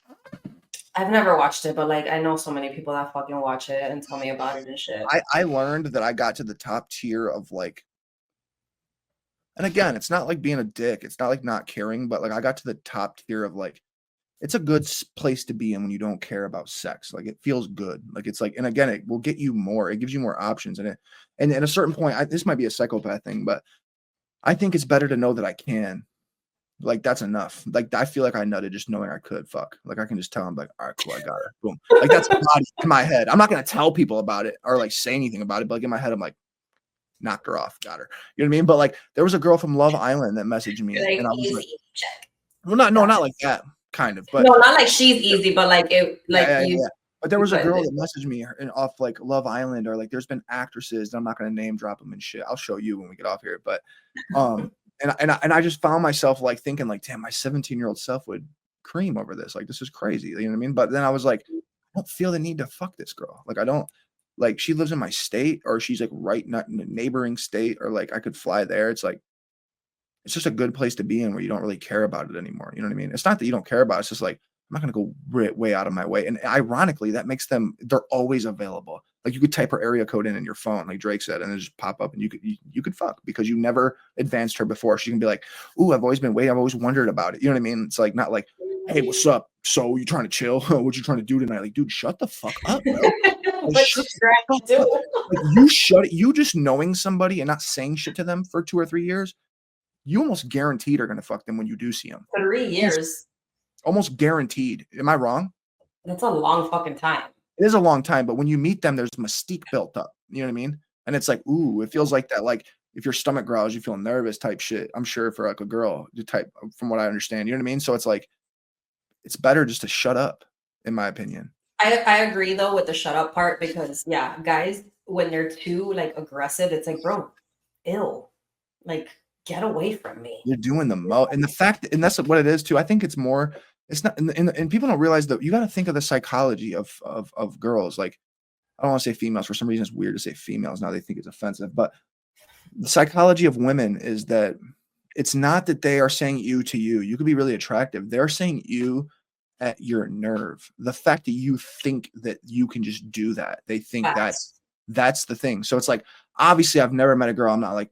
I've never watched it, but like I know so many people that fucking watch it and tell me about it and shit. I learned that I got to the top tier of like, and again, it's not like being a dick. It's not like not caring, but like I got to the top tier of like, it's a good place to be in when you don't care about sex. Like it feels good. Like it's like, and again, it will get you more. It gives you more options, and at a certain point, this might be a psychopath thing, but I think it's better to know that I can. Like that's enough. Like I feel like I nutted just knowing I could fuck. Like I can just tell them like, all right, cool, I got her. Boom. Like that's in my head. I'm not gonna tell people about it or like say anything about it, but like in my head, I'm like, knocked her off, got her. You know what I mean? But like there was a girl from Love Island that messaged me, like, and I was easy like, check. well, not like that kind of, but no, not like she's easy, but like it, like yeah. But there was a girl that messaged me and off like Love Island, or like there's been actresses. I'm not gonna name drop them and shit. I'll show you when we get off here, but And I just found myself like thinking like, damn, my 17-year-old self would cream over this. Like, this is crazy. You know what I mean? But then I was like, I don't feel the need to fuck this girl. Like, I don't like, she lives in my state, or she's like right in a neighboring state, or like I could fly there. It's like, it's just a good place to be in where you don't really care about it anymore. You know what I mean? It's not that you don't care about it. It's just like, I'm not going to go way out of my way. And ironically, that makes they're always available. Like you could type her area code in your phone, like Drake said, and it just pop up, and you could fuck because you never advanced her before. She can be like, ooh, I've always been waiting. I've always wondered about it. You know what I mean? It's like, not like, hey, what's up? So you trying to chill? What you trying to do tonight? Like, dude, shut the fuck up, bro. Like, you just knowing somebody and not saying shit to them for 2 or 3 years, you almost guaranteed are going to fuck them when you do see them. 3 years. Almost guaranteed. Am I wrong? That's a long fucking time. It is a long time, but when you meet them, there's mystique built up. You know what I mean? And it's like, ooh, it feels like that. Like if your stomach growls, you feel nervous type shit. I'm sure for like a girl type, from what I understand. You know what I mean? So it's like, it's better just to shut up, in my opinion. I agree though with the shut up part, because yeah, guys, when they're too like aggressive, it's like, bro, ill. Like, get away from me. You're doing the most. And the fact, and that's what it is too. I think it's more, it's not, and people don't realize that you got to think of the psychology of girls. Like, I don't want to say females. For some reason, it's weird to say females. Now they think it's offensive, but the psychology of women is that it's not that they are saying you to you. You could be really attractive. They're saying you at your nerve. The fact that you think that you can just do that. They think that's the thing. So it's like, obviously I've never met a girl. I'm not like,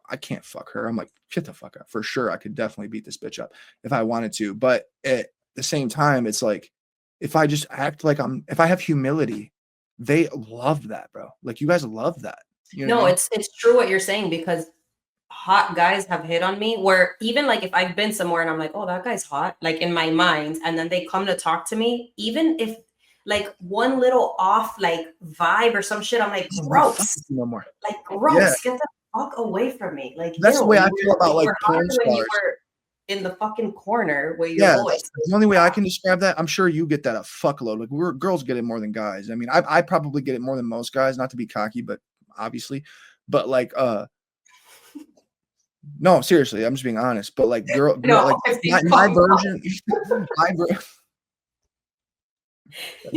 I can't fuck her. I'm like, get the fuck up. For sure, I could definitely beat this bitch up if I wanted to. But at the same time, it's like, if I just act like if I have humility, they love that, bro. Like, you guys love that. You know no, what I mean? it's true what you're saying, because hot guys have hit on me where even like if I've been somewhere and I'm like, oh, that guy's hot, like in my mind, and then they come to talk to me, even if like one little off like vibe or some shit, I'm like, gross. No more. Like, gross. Yeah. Get the fuck away from me. Like, that's the way I feel about like porn stars. You were in the fucking corner where your voice. The only way I can describe that, I'm sure you get that a fuckload. Like, girls get it more than guys. I mean, I probably get it more than most guys, not to be cocky, but obviously, but like, no, seriously, I'm just being honest. But like, like my version,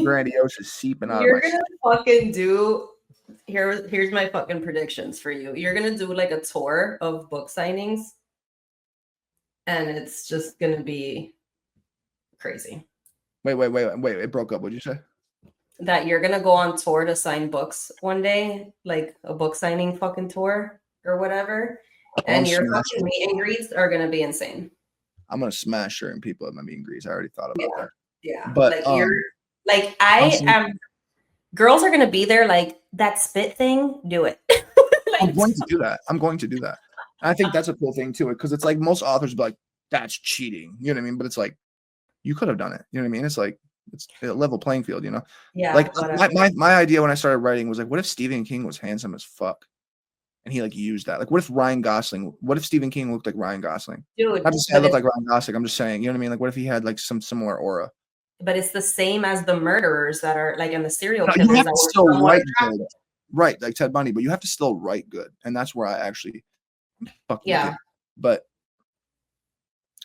grandiose is seeping out. You're gonna fucking do. Here's my fucking predictions for you. You're gonna do like a tour of book signings, and it's just gonna be crazy. Wait! It broke up. What'd you say? That you're gonna go on tour to sign books one day, like a book signing fucking tour or whatever, and your fucking meet and greets are gonna be insane. I'm gonna smash certain people at my meet and greets. I already thought about that. Yeah, but like you're like I am. Girls are gonna be there, like that spit thing. Do it. Like, I'm going to do that. And I think that's a cool thing too, because it's like most authors be like, "That's cheating," you know what I mean? But it's like, you could have done it. You know what I mean? It's like, it's a level playing field, you know? Yeah. Like my idea when I started writing was like, what if Stephen King was handsome as fuck, and he like used that? Like, what if Stephen King looked like Ryan Gosling? Dude, not just saying I look like Ryan Gosling. I'm just saying, you know what I mean? Like, what if he had like some similar aura? But it's the same as the murderers that are like in the serial killers. You have to still write good. Right, like Ted Bundy, but you have to still write good, and that's where I actually yeah. But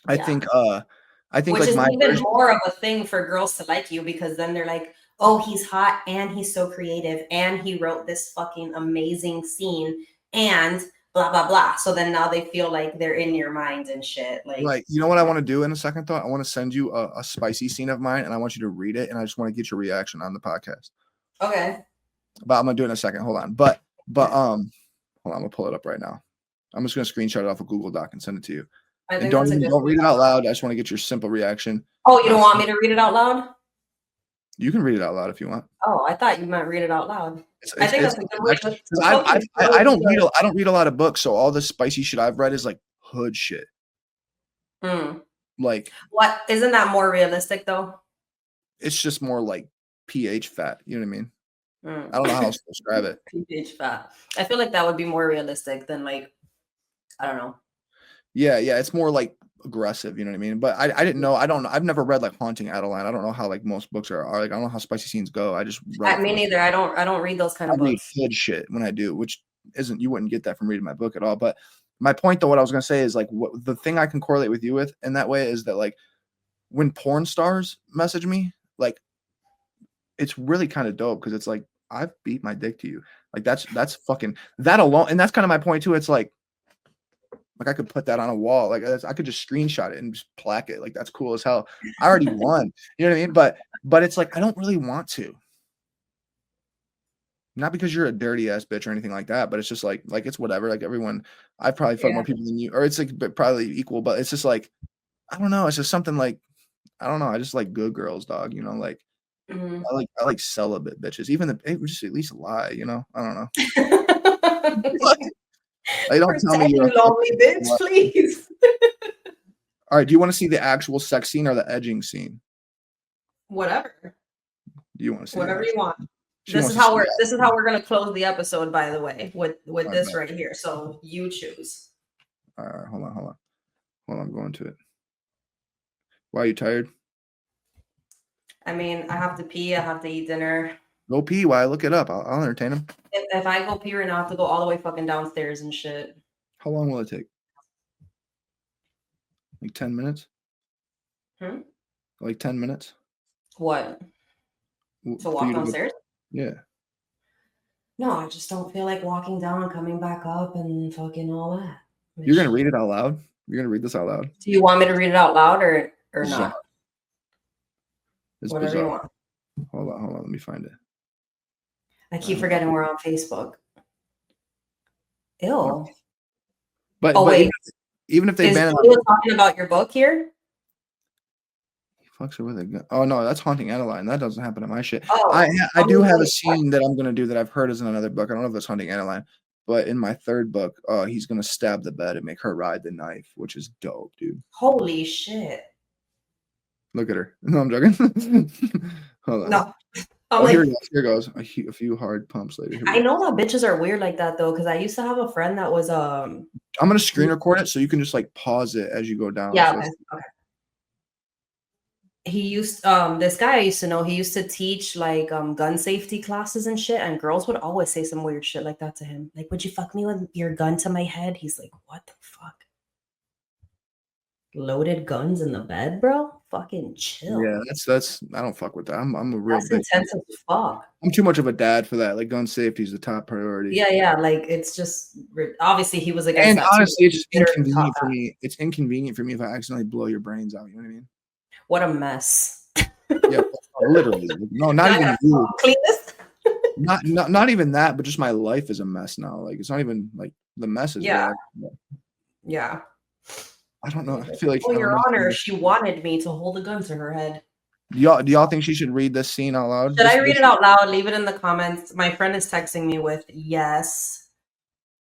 I think which like is even more of a thing for girls to like you, because then they're like, oh, he's hot and he's so creative and he wrote this fucking amazing scene and blah blah blah. So then now they feel like they're in your mind and shit. Like, right. You know what I want to do in a second thought? I want to send you a spicy scene of mine, and I want you to read it, and I just want to get your reaction on the podcast. okay. But I'm gonna do it in a second. Hold on. But hold on, I'm gonna pull it up right now. I'm just gonna screenshot it off a Google Doc and send it to you. And don't read it out loud. I just want to get your simple reaction. Oh, you don't want me to read it out loud? You can read it out loud if you want. Oh, I thought you meant read it out loud. I think that's a good way. I don't read a lot of books, so all the spicy shit I've read is like hood shit. Like, what? Isn't that more realistic though? It's just more like pH fat. You know what I mean? I don't know how else to describe it. pH fat. I feel like that would be more realistic than like, I don't know. Yeah, it's more like aggressive, you know what I mean? But I didn't know. I've never read like Haunting Adeline. I don't know how like most books are like. I don't know how spicy scenes go. I just read me neither. I don't read those kind of books. I read hood shit when I do, which isn't, you wouldn't get that from reading my book at all. But my point though, what I was gonna say is like the thing I can correlate with you with in that way is that like when porn stars message me, like it's really kind of dope because it's like I've beat my dick to you. Like that's fucking that alone, and that's kind of my point too. It's like I could put that on a wall. Like I could just screenshot it and just plaque it. Like that's cool as hell. I already won. You know what I mean? But it's like I don't really want to. Not because you're a dirty ass bitch or anything like that, but it's just like it's whatever. Like everyone, I've probably fucked more people than you, or it's like probably equal. But it's just like I don't know. It's just something like I don't know. I just like good girls, dog. You know, like I like celibate bitches. Even just at least lie. You know, I don't know. Like, don't tell me you're a lonely bitch, please. All right. Do you want to see the actual sex scene or the edging scene? Whatever. Do you want to see whatever you want? This is how we're gonna close the episode, by the way, with this right here. So you choose. All right, hold on. I'm going to it. Why are you tired? I mean, I have to pee. I have to eat dinner. Go pee while I look it up. I'll entertain him. If I go pee right now, I have to go all the way fucking downstairs and shit. How long will it take? Like 10 minutes? Like 10 minutes? What? To walk downstairs? Yeah. No, I just don't feel like walking down and coming back up and fucking all that. You're going to read it out loud? You're going to read this out loud? Do you want me to read it out loud or not? It's whatever bizarre. You want. Hold on. Let me find it. I keep forgetting we're on Facebook. Ew. But wait. Even if they ban it, talking about your book here. Fucks her with a gun. Oh no, that's Haunting Adeline. That doesn't happen in my shit. Oh, I do have a scene that I'm gonna do that I've heard is in another book. I don't know if it's Haunting Adeline, but in my third book, he's gonna stab the bed and make her ride the knife, which is dope, dude. Holy shit! Look at her. No, I'm joking. Hold on. No. Here goes. A few hard pumps later. I know that bitches are weird like that though, because I used to have a friend that was I'm gonna screen record it so you can just like pause it as you go down. Yeah. Okay. He used this guy I used to know, he used to teach like gun safety classes and shit, and girls would always say some weird shit like that to him. Like, would you fuck me with your gun to my head? He's like, what the fuck? Loaded guns in the bed, bro? Fucking chill. Yeah, that's I don't fuck with that. I'm a real that's intense as fuck. I'm too much of a dad for that. Like gun safety is the top priority. Yeah, like it's just obviously he was against and that. And honestly, it's just inconvenient for me. It's inconvenient for me if I accidentally blow your brains out. You know what I mean? What a mess. Yeah, literally. No, not even you. Clean this? not even that, but just my life is a mess now. Like it's not even like the mess is yeah. There. Yeah. I don't know. I feel like Your Honor, she wanted me to hold a gun to her head. Do y'all think she should read this scene out loud? Should I read it out loud? Leave it in the comments. My friend is texting me with yes.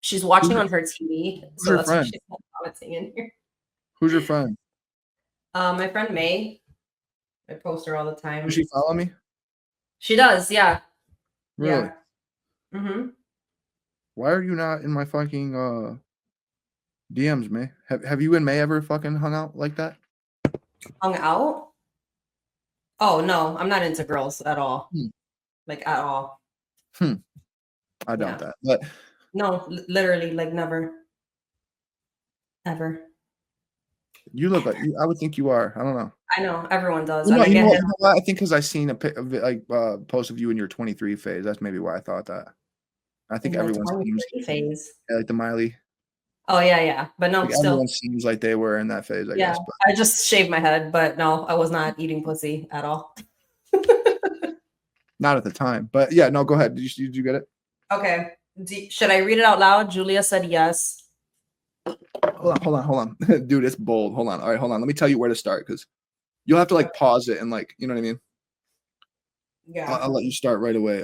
She's watching on her TV. Who's your friend? She's commenting in here. Who's your friend? My friend May. I post her all the time. Does she follow me? She does, yeah. Really? Yeah. Mm-hmm. Why are you not in my fucking DMs, May? Have you and May ever fucking hung out like that? Hung out? Oh no, I'm not into girls at all. Like at all. I doubt that. But no, literally, like never. Ever. You look like I would think you are. I don't know. I know everyone does. You know what? I think because I seen a post of you in your 23 phase. That's maybe why I thought that. I think everyone's 23 phase. Yeah, like the Miley Oh yeah. But no, Like still. everyone seems like they were in that phase, I guess. But I just shaved my head, but no, I was not eating pussy at all. not at the time. But yeah, no, go ahead. Did you get it? Okay. Should I read it out loud? Julia said yes. Hold on. Dude, it's bold. Hold on. All right, hold on. Let me tell you where to start because you'll have to like pause it and like, you know what I mean? Yeah. I'll let you start right away.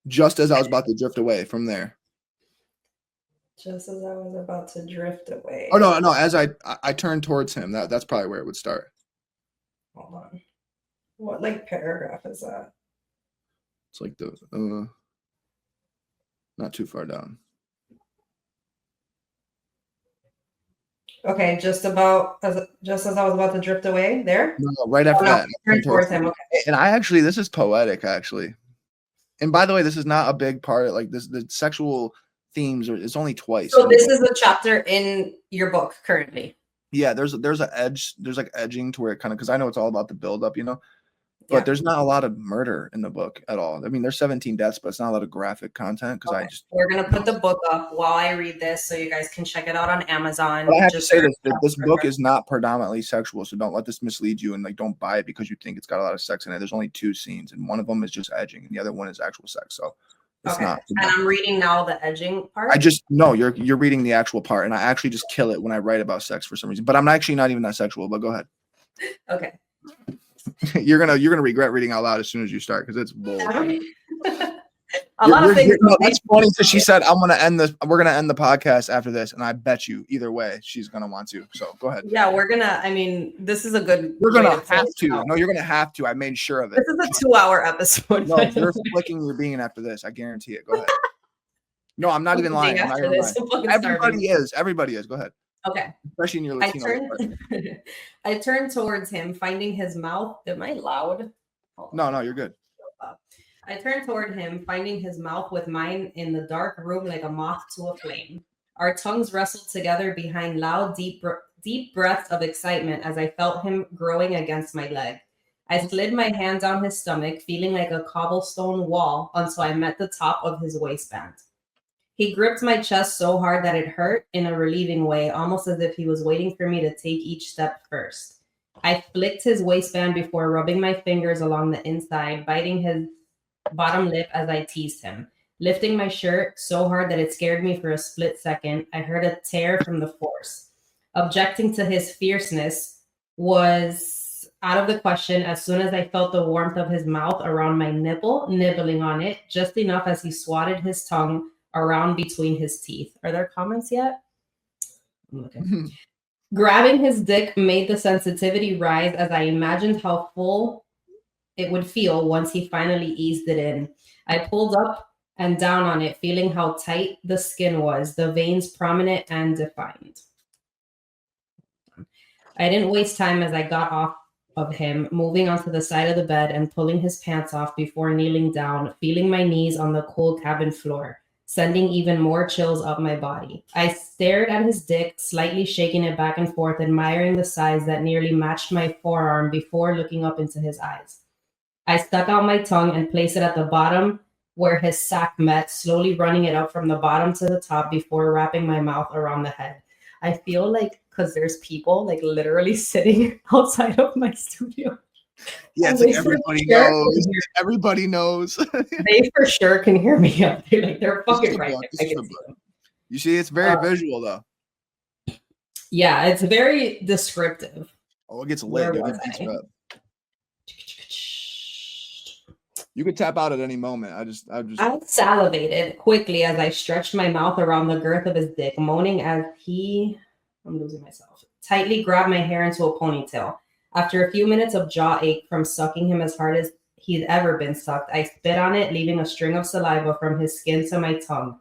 Just as I was about to drift away from there. Just as I was about to drift away. Oh no, as I turned towards him, that's probably where it would start. Hold on. What like paragraph is that? It's like the not too far down. Okay, just as I was about to drift away there? No, right after that. Turn towards him. Okay. And I actually, this is poetic actually. And by the way, this is not a big part. Like this, the sexual themes it's only twice. So this is a chapter in your book currently. Yeah, there's an edge. There's like edging to where it kind of, because I know it's all about the buildup, you know. But there's not a lot of murder in the book at all. I mean, there's 17 deaths, but it's not a lot of graphic content because we're gonna put the book up while I read this, so you guys can check it out on Amazon. But I have to say this book is not predominantly sexual, so don't let this mislead you and like don't buy it because you think it's got a lot of sex in it. There's only 2 scenes, and one of them is just edging, and the other one is actual sex. So it's not. And I'm reading now the edging part. You're reading the actual part, and I actually just kill it when I write about sex for some reason. But I'm actually not even that sexual. But go ahead. Okay. You're gonna regret reading out loud as soon as you start because it's bold. A lot of things. That's funny because she said we're gonna end the podcast after this, and I bet you either way she's gonna want to. So go ahead. Yeah, we're gonna. I mean, this is a good. You're gonna have to. No, you're gonna have to. I made sure of it. This is a 2-hour episode. No, you're flicking your bean after this. I guarantee it. Go ahead. No, I'm not even lying. Everybody is. Go ahead. Okay. Especially in your Latino. I turned towards him, finding his mouth. Am I loud? No, you're good. I turned toward him, finding his mouth with mine in the dark room like a moth to a flame. Our tongues wrestled together behind loud, deep breaths of excitement as I felt him growing against my leg. I slid my hand down his stomach, feeling like a cobblestone wall until I met the top of his waistband. He gripped my chest so hard that it hurt in a relieving way, almost as if he was waiting for me to take each step first. I flicked his waistband before rubbing my fingers along the inside, biting his bottom lip as I teased him. Lifting my shirt so hard that it scared me for a split second, I heard a tear from the force. Objecting to his fierceness was out of the question as soon as I felt the warmth of his mouth around my nipple, nibbling on it, just enough as he swatted his tongue around between his teeth. Are there comments yet? I'm looking. Grabbing his dick made the sensitivity rise as I imagined how full it would feel once he finally eased it in. I pulled up and down on it, feeling how tight the skin was, the veins prominent and defined. I didn't waste time as I got off of him, moving onto the side of the bed and pulling his pants off before kneeling down, feeling my knees on the cold cabin floor, sending even more chills up my body. I stared at his dick, slightly shaking it back and forth, admiring the size that nearly matched my forearm before looking up into his eyes. I stuck out my tongue and placed it at the bottom where his sack met, slowly running it up from the bottom to the top before wrapping my mouth around the head. I feel like, because there's people like literally sitting outside of my studio. Yeah, it's like everybody knows. Everybody knows. They for sure can hear me up there. Like they're fucking right there. You see, it's very visual though. Yeah, it's very descriptive. Oh, it gets lit. You could tap out at any moment. I salivated quickly as I stretched my mouth around the girth of his dick, moaning as I'm losing myself, tightly grabbed my hair into a ponytail. After a few minutes of jaw ache from sucking him as hard as he'd ever been sucked, I spit on it, leaving a string of saliva from his skin to my tongue.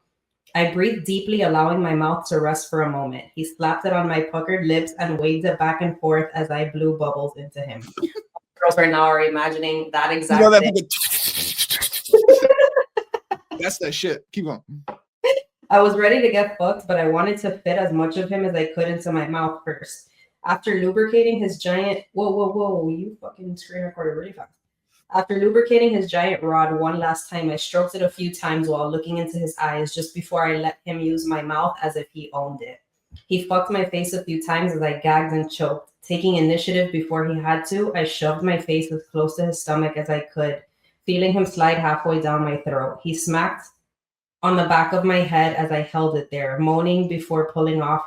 I breathed deeply, allowing my mouth to rest for a moment. He slapped it on my puckered lips and waved it back and forth as I blew bubbles into him. Girls right now are imagining that exact thing. That's that shit. Keep going. I was ready to get fucked, but I wanted to fit as much of him as I could into my mouth first. After lubricating his giant... Whoa, you fucking screen recorded really fast. After lubricating his giant rod one last time, I stroked it a few times while looking into his eyes just before I let him use my mouth as if he owned it. He fucked my face a few times as I gagged and choked. Taking initiative before he had to, I shoved my face as close to his stomach as I could, feeling him slide halfway down my throat. He smacked on the back of my head as I held it there, moaning before pulling off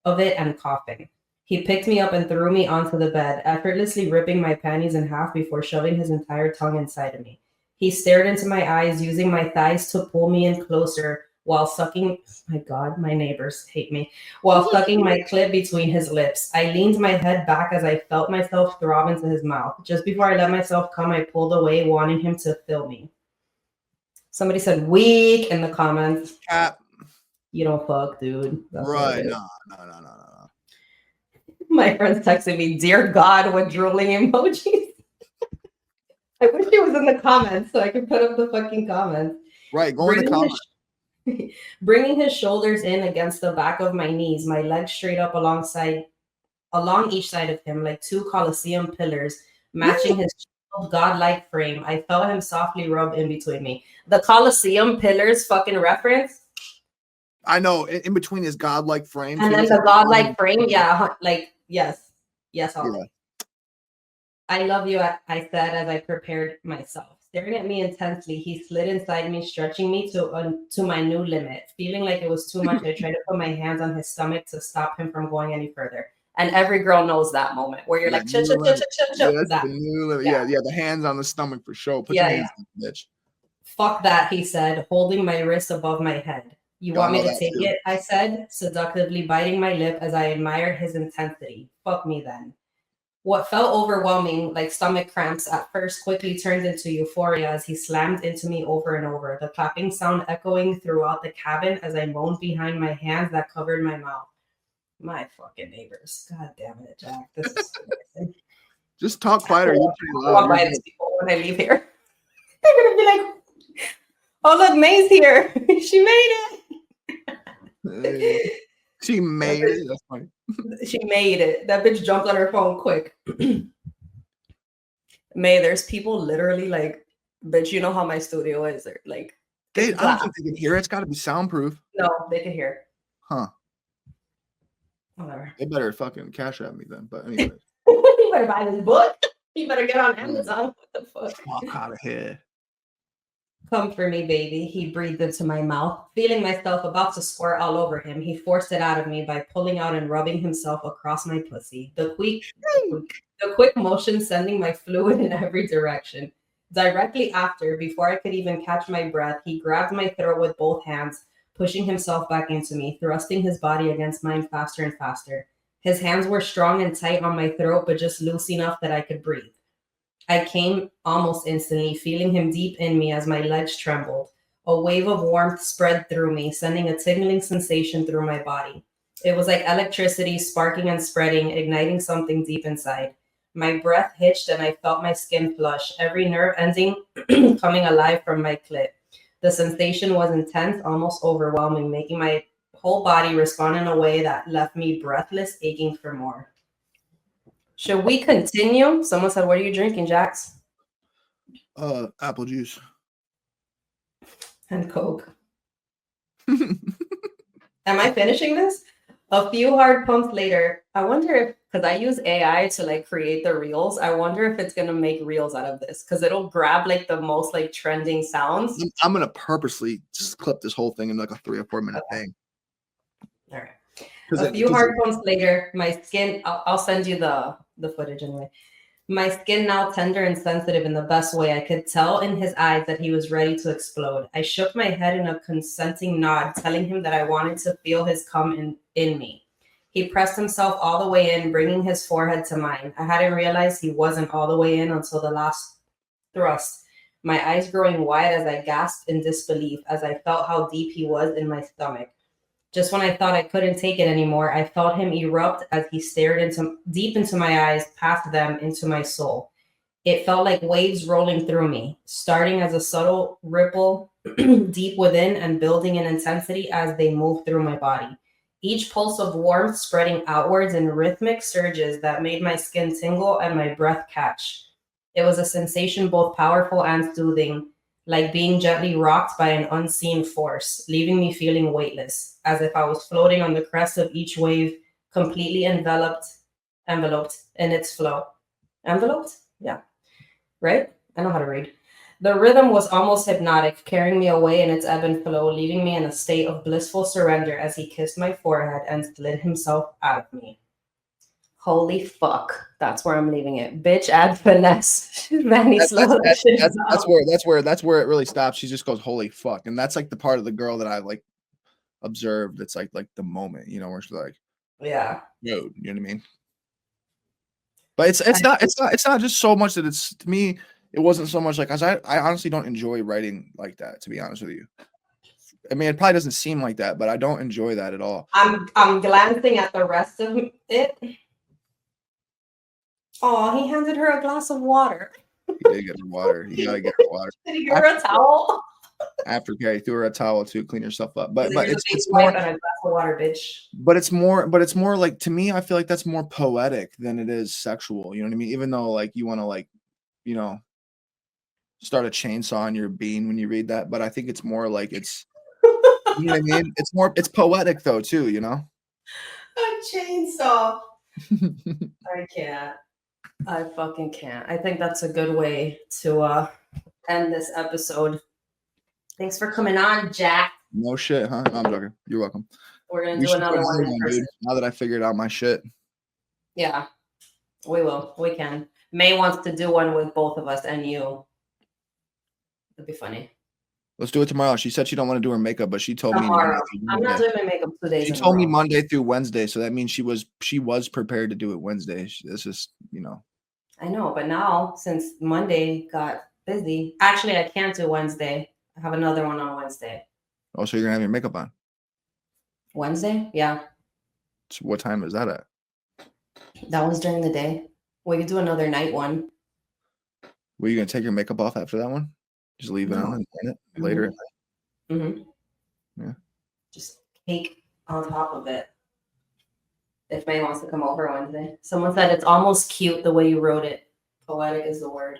of it and coughing. He picked me up and threw me onto the bed, effortlessly ripping my panties in half before shoving his entire tongue inside of me. He stared into my eyes, using my thighs to pull me in closer while sucking, my God, my neighbors hate me, while sucking my clit between his lips. I leaned my head back as I felt myself throb into his mouth. Just before I let myself come, I pulled away, wanting him to fill me. Somebody said weak in the comments. Cap. You don't fuck, dude. That's right. No. My friend's texting me, dear God, with drooling emojis. I wish he was in the comments so I could put up the fucking comments. Right, go in the comments. Bringing his shoulders in against the back of my knees, my legs straight up along each side of him, like two Colosseum pillars, matching his godlike frame. I felt him softly rub in between me. The Colosseum pillars fucking reference. I know, in between his godlike frame. And then the godlike frame, yeah, like, yes, all yeah. I love you, I said as I prepared myself. Staring at me intensely, he slid inside me, stretching me to my new limit. Feeling like it was too much, I tried to put my hands on his stomach to stop him from going any further. And every girl knows that moment where you're like, chill. Yeah, that's the new limit. Yeah, the hands on the stomach for sure. Put your hands on the bitch. Fuck that, he said, holding my wrist above my head. You want me to take it? I said, seductively biting my lip as I admired his intensity. Fuck me then. What felt overwhelming, like stomach cramps at first, quickly turned into euphoria as he slammed into me over and over, the clapping sound echoing throughout the cabin as I moaned behind my hands that covered my mouth. My fucking neighbors. God damn it, Jack. This is amazing. Just talk quieter. You're pretty loud. I'll buy these people when I leave here. They're going to be like, oh, look, May's here. She made it. She made it. That's funny. She made it. That bitch jumped on her phone quick. May, there's people literally like, bitch, you know how my studio is. They're like, I don't think they can hear it. It's got to be soundproof. No, they can hear. Huh. Whatever. They better fucking cash at me then. But anyway. You better buy this book. You better get on Amazon. What the fuck? Walk out of here. Come for me, baby. He breathed into my mouth. Feeling myself about to squirt all over him, he forced it out of me by pulling out and rubbing himself across my pussy. The quick motion sending my fluid in every direction. Directly after, before I could even catch my breath, he grabbed my throat with both hands, pushing himself back into me, thrusting his body against mine faster and faster. His hands were strong and tight on my throat, but just loose enough that I could breathe. I came almost instantly, feeling him deep in me as my legs trembled. A wave of warmth spread through me, sending a tingling sensation through my body. It was like electricity sparking and spreading, igniting something deep inside. My breath hitched and I felt my skin flush, every nerve ending coming alive from my clit. The sensation was intense, almost overwhelming, making my whole body respond in a way that left me breathless, aching for more. Should we continue? Someone said, what are you drinking, Jax? Apple juice. And Coke. Am I finishing this? A few hard pumps later, I wonder if, because I use AI to like create the reels, I wonder if it's going to make reels out of this, because it'll grab like the most like trending sounds. I'm going to purposely just clip this whole thing in like a 3 or 4 minute thing. All right. A few hard pumps later, my skin, I'll send you the footage anyway. My skin now tender and sensitive in the best way. I could tell in his eyes that he was ready to explode. I shook my head in a consenting nod, telling him that I wanted to feel his cum in me. He pressed himself all the way in, bringing his forehead to mine. I hadn't realized he wasn't all the way in until the last thrust, my eyes growing wide as I gasped in disbelief as I felt how deep he was in my stomach. Just when I thought I couldn't take it anymore, I felt him erupt as he stared deep into my eyes, past them into my soul. It felt like waves rolling through me, starting as a subtle ripple deep within and building in intensity as they moved through my body. Each pulse of warmth spreading outwards in rhythmic surges that made my skin tingle and my breath catch. It was a sensation both powerful and soothing, like being gently rocked by an unseen force, leaving me feeling weightless, as if I was floating on the crest of each wave, completely enveloped in its flow. Enveloped? Yeah. Right? I know how to read. The rhythm was almost hypnotic, carrying me away in its ebb and flow, leaving me in a state of blissful surrender as he kissed my forehead and slid himself out of me. Holy fuck. That's where I'm leaving it. Bitch, add finesse. Vanny, slow that shit down. That's where it really stops. She just goes, holy fuck. And that's like the part of the girl that I like observed. It's like the moment, you know, where she's like, yeah, yo, you know what I mean? But it's not just so much that it's, to me, it wasn't so much like, cause I honestly don't enjoy writing like that, to be honest with you. I mean, it probably doesn't seem like that, but I don't enjoy that at all. I'm glancing at the rest of it. Oh, he handed her a glass of water. He did get her water. You gotta get her water. Did he give her a towel? After he threw her a towel to clean herself up. But it's more than a glass of water, bitch. But it's more like, to me, I feel like that's more poetic than it is sexual. You know what I mean? Even though like you want to like, you know, start a chainsaw in your bean when you read that, but I think it's more like it's you know what I mean? It's poetic though too, you know? A chainsaw. I can't. I fucking can't. I think that's a good way to end this episode. Thanks for coming on, Jack. No shit, huh? No, I'm joking. You're welcome. We're gonna do another one, dude. Now that I figured out my shit. Yeah, we will. We can. May wants to do one with both of us and you. It'd be funny. Let's do it tomorrow. She said she don't want to do her makeup, but she told tomorrow. me. I'm not doing my makeup 2 days. She told me Monday through Wednesday, so that means she was prepared to do it Wednesday. It's just, you know. I know, but now since Monday got busy, actually I can't do Wednesday. I have another one on Wednesday. Oh, so you're gonna have your makeup on Wednesday? Yeah. So what time is that at? That was during the day. We could do another night one. Were you gonna take your makeup off after that one? Just leave it on and burn it later. Mm-hmm. Yeah. Just cake on top of it. If May wants to come over Wednesday. Someone said it's almost cute the way you wrote it. Poetic is the word.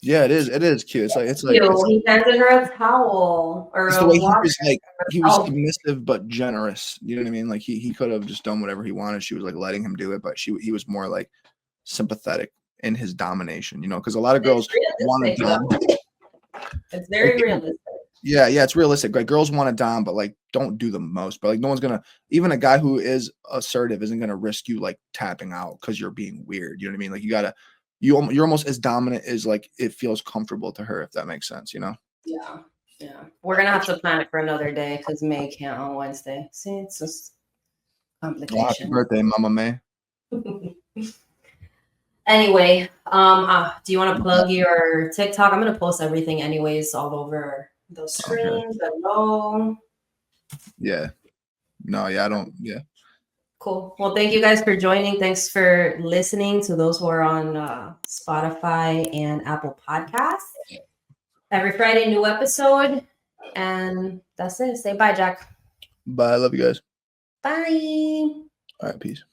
Yeah, it is. It is cute. It's like he handed her a towel or it's the way he was submissive but generous. You know what I mean? Like he could have just done whatever he wanted. She was like letting him do it, but he was more like sympathetic in his domination. You know, because a lot of girls want to dom. It's very realistic. Yeah, it's realistic. Like girls want to dom, but like don't do the most. But like no one's gonna. Even a guy who is assertive isn't gonna risk you like tapping out because you're being weird. You know what I mean? Like you gotta. You're almost as dominant as like it feels comfortable to her, if that makes sense, you know? Yeah. We're gonna have to plan it for another day because May can't on Wednesday. See, it's just complication. Well, happy birthday, Mama May. Anyway, do you want to plug your TikTok? I'm gonna post everything anyways all over the screen below. Yeah. No, yeah, I don't. Yeah. Cool. Well, thank you guys for joining. Thanks for listening to those who are on Spotify and Apple Podcasts. Every Friday, new episode. And that's it. Say bye, Jack. Bye. I love you guys. Bye. All right. Peace.